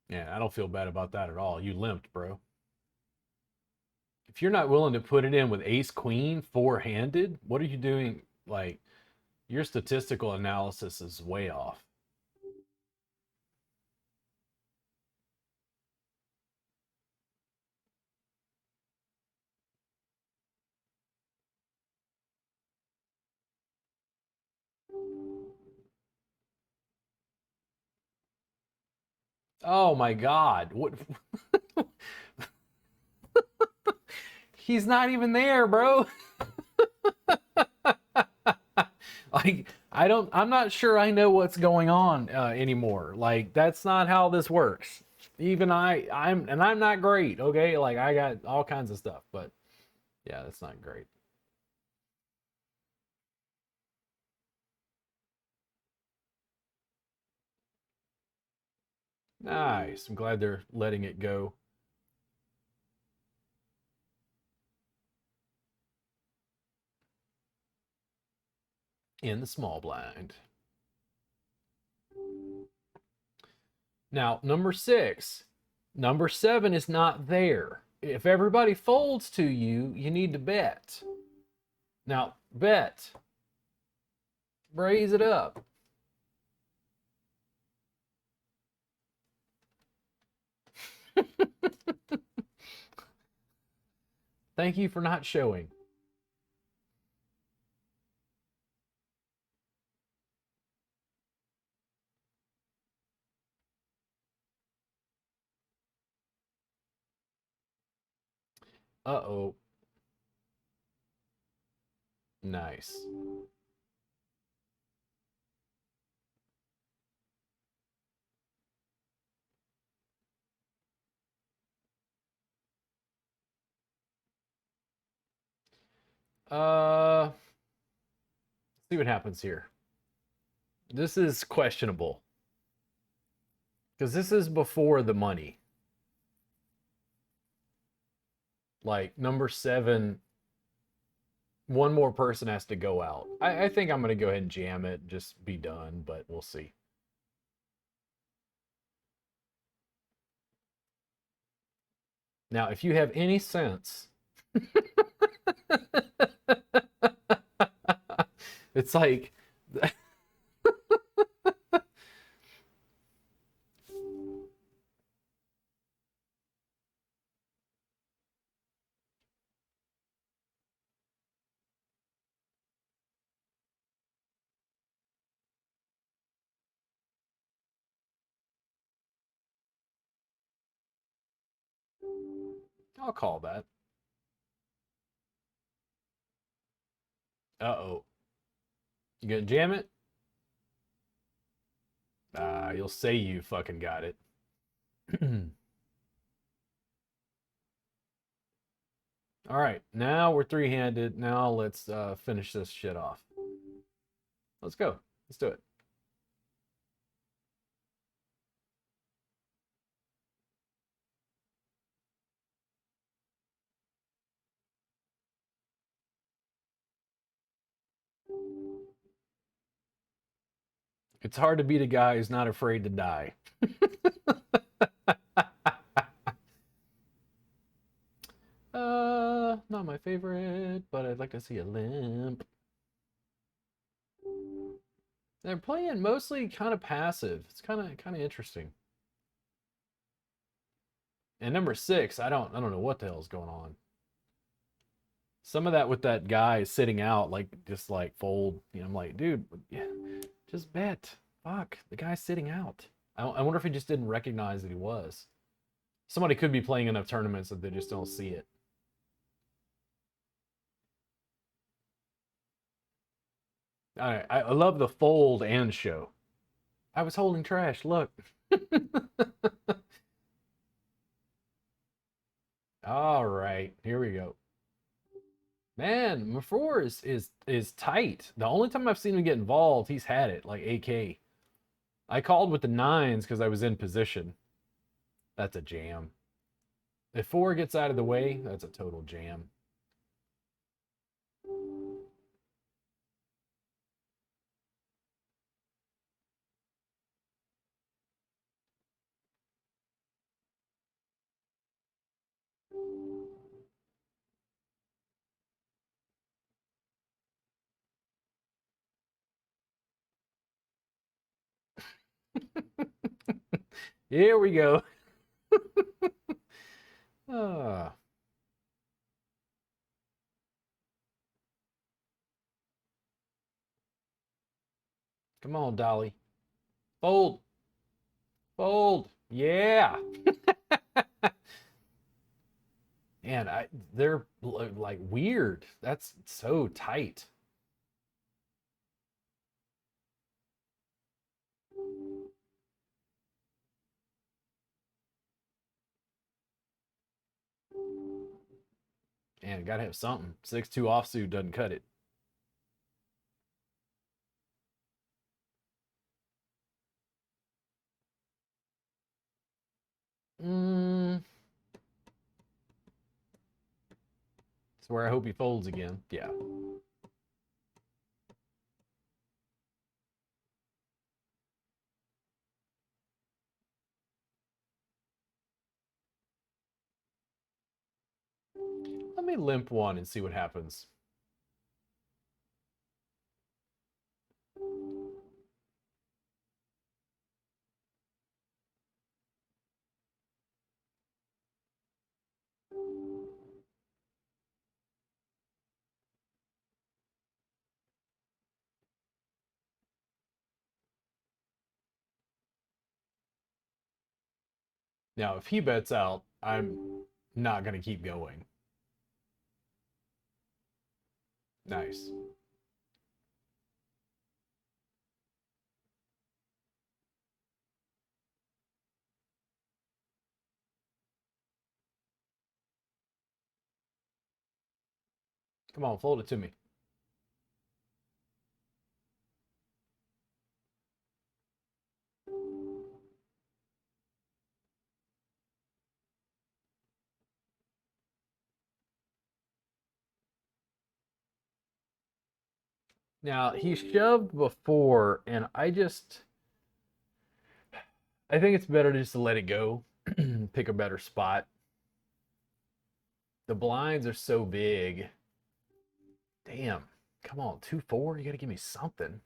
Yeah, I don't feel bad about that at all. You limped, bro. If you're not willing to put it in with ace queen four-handed, what are you doing? Like, your statistical analysis is way off. Oh my God. What? He's not even there, bro. Like, I'm not sure I know what's going on anymore. Like, that's not how this works. Even I'm not great, okay? Like, I got all kinds of stuff, but yeah, that's not great. Nice. I'm glad they're letting it go. In the small blind. Now, number 6. Number 7 is not there. If everybody folds to you, you need to bet. Now, bet. Raise it up. Thank you for not showing. Uh-oh. Nice. Uh, see what happens here. This is questionable because this is before the money. Like number 7, one more person has to go out. I think I'm gonna go ahead and jam it, just be done, but we'll see. Now, if you have any sense, it's like I'll call that. Uh-oh. You gonna jam it? You'll say you fucking got it. All right, now we're three-handed. Now let's finish this shit off. Let's go. Let's do it. It's hard to beat a guy who's not afraid to die. Not my favorite, but I'd like to see a limp. They're playing mostly kind of passive. It's kind of interesting. And number 6, I don't know what the hell's going on. Some of that with that guy sitting out, like just like fold. You know, I'm like, dude, yeah, just bet. Fuck, the guy's sitting out. I wonder if he just didn't recognize that he was. Somebody could be playing enough tournaments that they just don't see it. I love the fold and show. I was holding trash. Look. All right, here we go. Man, Mafour is tight. The only time I've seen him get involved, he's had it like AK. I called with the 9s because I was in position. That's a jam. If 4 gets out of the way, that's a total jam. Here we go. Ah, come on, Dolly. Fold. Fold. Yeah. Man, they're like weird. That's so tight. Man, gotta have something. 6-2 offsuit doesn't cut it. Mm, that's where I hope he folds again. Yeah. Let me limp one and see what happens. Now, if he bets out, I'm not going to keep going. Nice. Come on, fold it to me. Now, he shoved before, and I think it's better just to let it go, pick a better spot. The blinds are so big. Damn. Come on, 2-4? You got to give me something.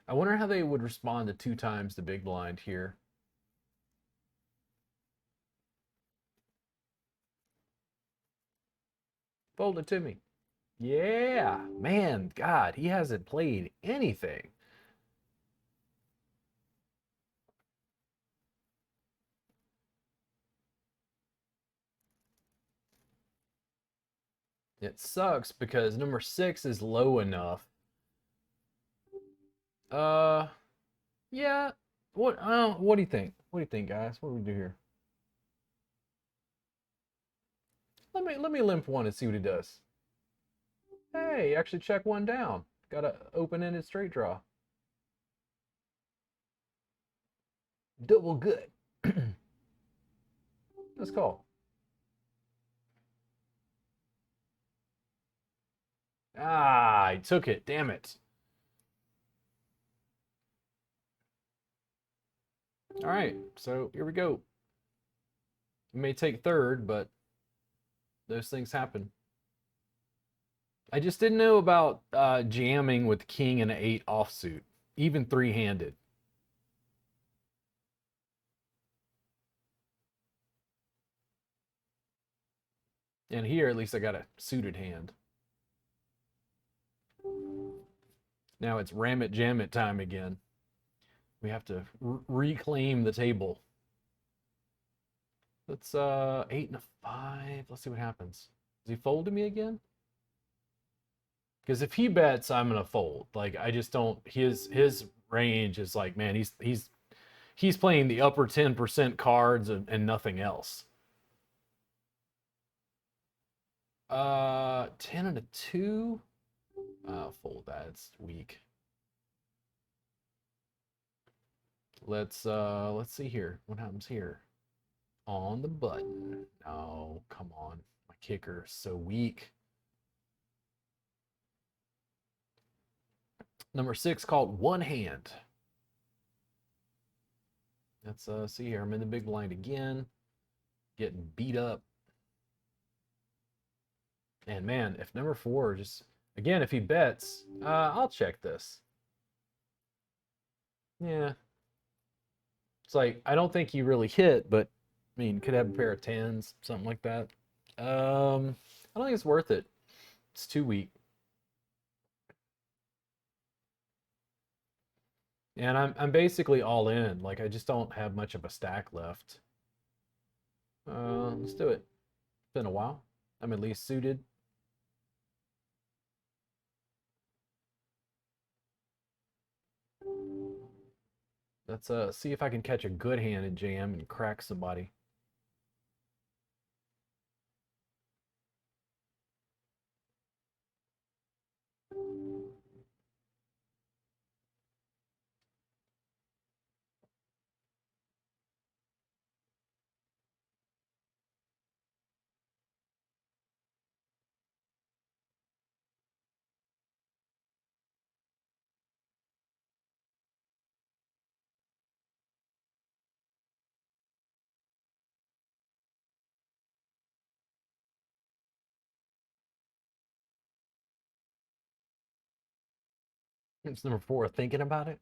I wonder how they would respond to 2 times the big blind here. Fold it to me. Yeah, man, God, he hasn't played anything. It sucks because number 6 is low enough. Uh, yeah. What do you think? What do you think, guys? What do we do here? Let me limp one and see what he does. Hey, actually check one down. Got a open-ended straight draw. Double good. Let's call. Ah, I took it. Damn it. All right, so here we go. It may take third, but those things happen. I just didn't know about jamming with king and 8 offsuit, even three-handed. And here, at least I got a suited hand. Now it's ram it, jam it time again. We have to reclaim the table. Let's 8 and a 5. Let's see what happens. Does he fold to me again? Because if he bets, I'm gonna fold. Like I just don't. His range is like, man, he's playing the upper 10% cards and nothing else. 10 and a 2. Fold that. It's weak. Let's see here. What happens here? On the button. Oh, come on. My kicker is so weak. Number 6 called one hand. Let's see here. I'm in the big blind again. Getting beat up. And man, if number 4 just again, if he bets, I'll check this. Yeah. It's like I don't think he really hit, but I mean, could have a pair of tens, something like that. I don't think it's worth it. It's too weak. And I'm basically all in. Like I just don't have much of a stack left. Let's do it. It's been a while. I'm at least suited. Let's see if I can catch a good hand and jam and crack somebody. It's number 4 thinking about it.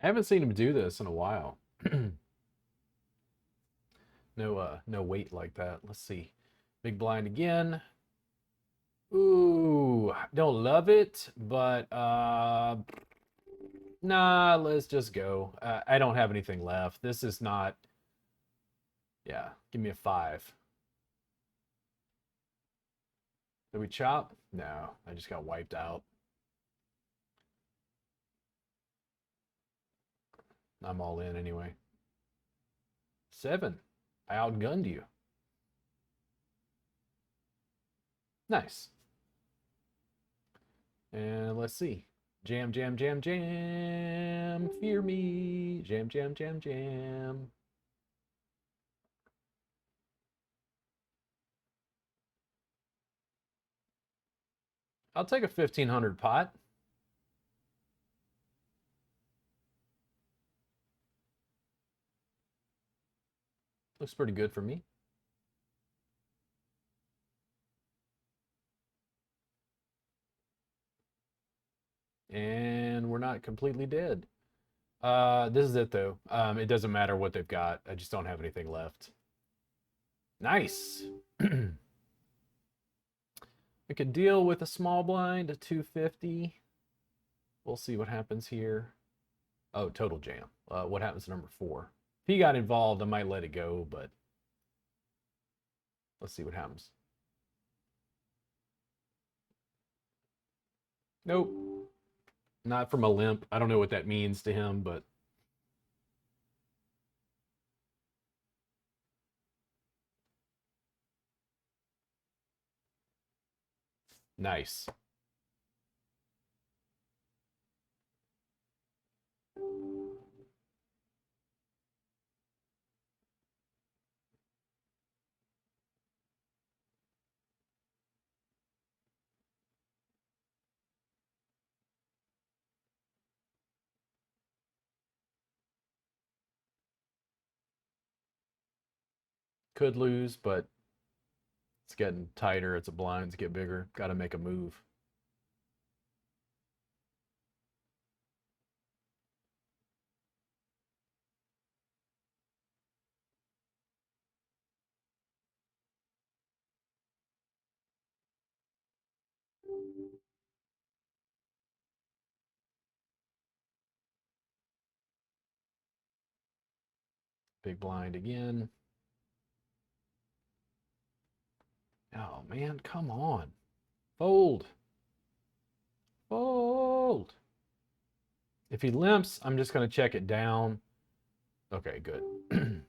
I haven't seen him do this in a while. No weight like that. Let's see. Big blind again. Ooh, don't love it, but nah, let's just go. I don't have anything left. This is not, yeah, give me a 5. Did we chop? No, I just got wiped out. I'm all in anyway. 7. I outgunned you. Nice. And let's see. Jam, jam, jam, jam. Fear me. Jam, jam, jam, jam. I'll take a 1500 pot. Looks pretty good for me. And we're not completely dead. This is it though. It doesn't matter what they've got. I just don't have anything left. Nice. I could deal with a small blind, a 250. We'll see what happens here. Oh, total jam. What happens to number 4? If he got involved, I might let it go, but let's see what happens. Nope. Not from a limp. I don't know what that means to him, but nice. Could lose, but it's getting tighter. It's a blinds get bigger. Got to make a move. Big blind again. Oh man, come on. Fold. Fold. If he limps, I'm just going to check it down. Okay, good.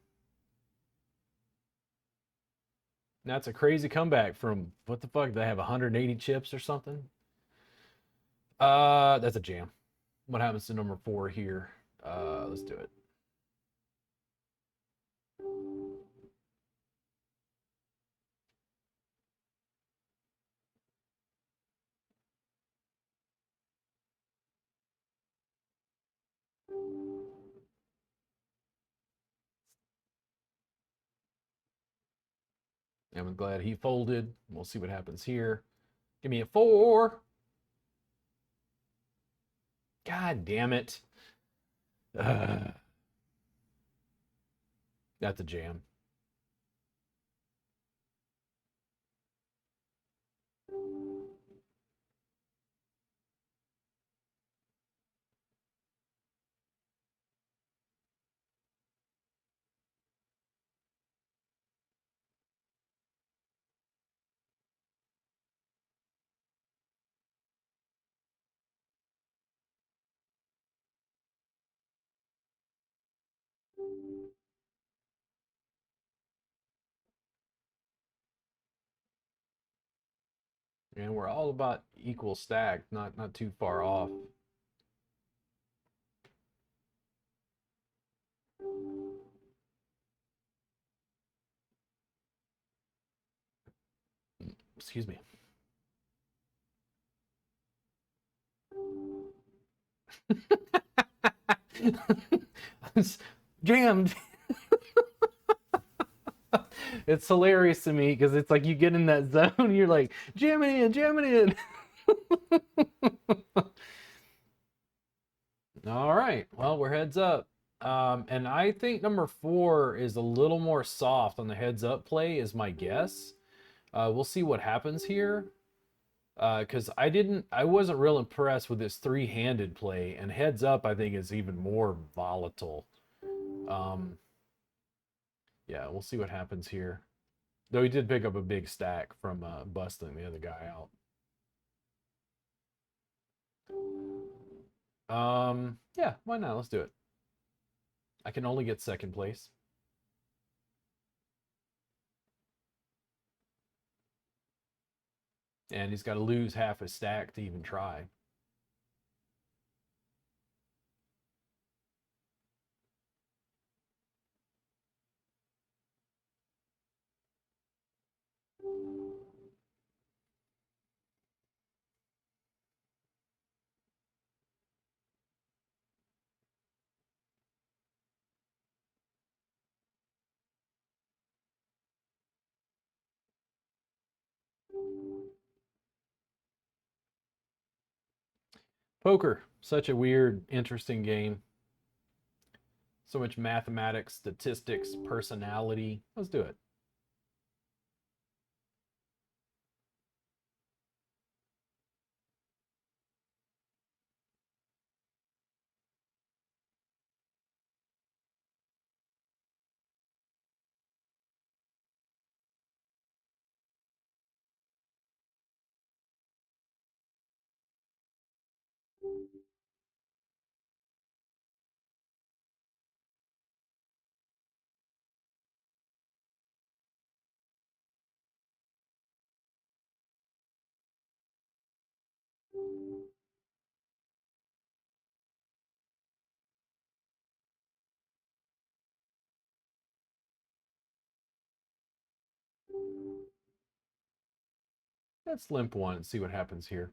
That's a crazy comeback from, what the fuck, they have 180 chips or something? That's a jam. What happens to number 4 here? Let's do it. I'm glad he folded. We'll see what happens here. Give me a 4. God damn it. That's a jam. And we're all about equal stacked, not too far off. Excuse me. It's jammed. It's hilarious to me because it's like you get in that zone, you're like, jam it in, jam it in. All right, well, we're heads up. And I think number 4 is a little more soft on the heads up play, is my guess. We'll see what happens here. Because I wasn't real impressed with this three-handed play, and heads up I think is even more volatile. Yeah, we'll see what happens here. Though he did pick up a big stack from busting the other guy out. Yeah, why not? Let's do it. I can only get second place. And he's got to lose half his stack to even try. Poker, such a weird, interesting game. So much mathematics, statistics, personality. Let's do it. Let's limp one and see what happens here.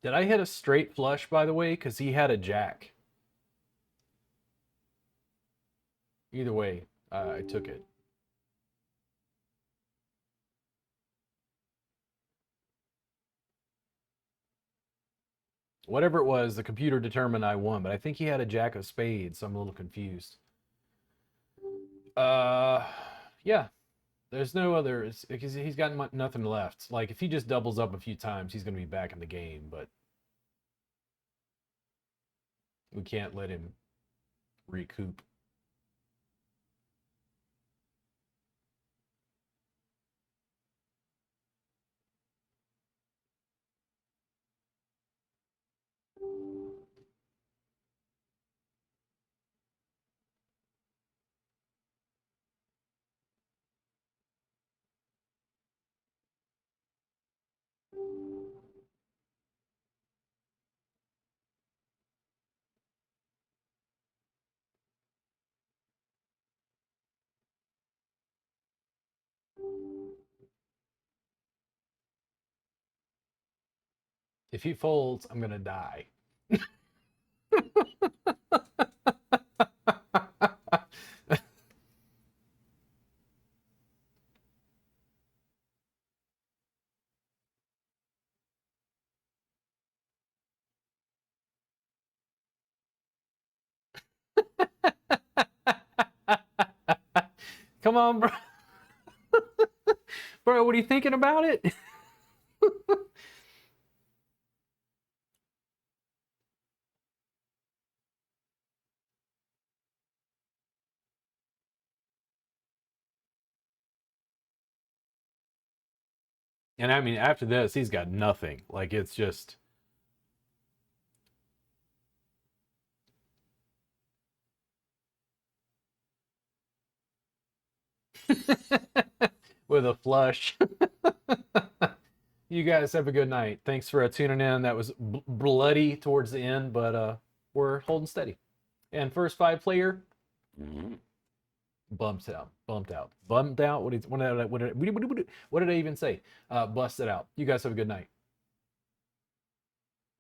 Did I hit a straight flush, by the way? Because he had a jack. Either way, I took it. Whatever it was, the computer determined I won, but I think he had a jack of spades, so I'm a little confused. Uh, yeah. There's no other, because he's got nothing left. Like, if he just doubles up a few times, he's going to be back in the game, but we can't let him recoup. If he folds, I'm going to die. Come on, bro. Bro, what are you thinking about it? And I mean, after this, he's got nothing. Like, it's just. With a flush. You guys have a good night. Thanks for tuning in. That was bloody towards the end, but we're holding steady. And first 5 player, bumped out, bumped out, bumped out. What did I even say? Busted out. You guys have a good night.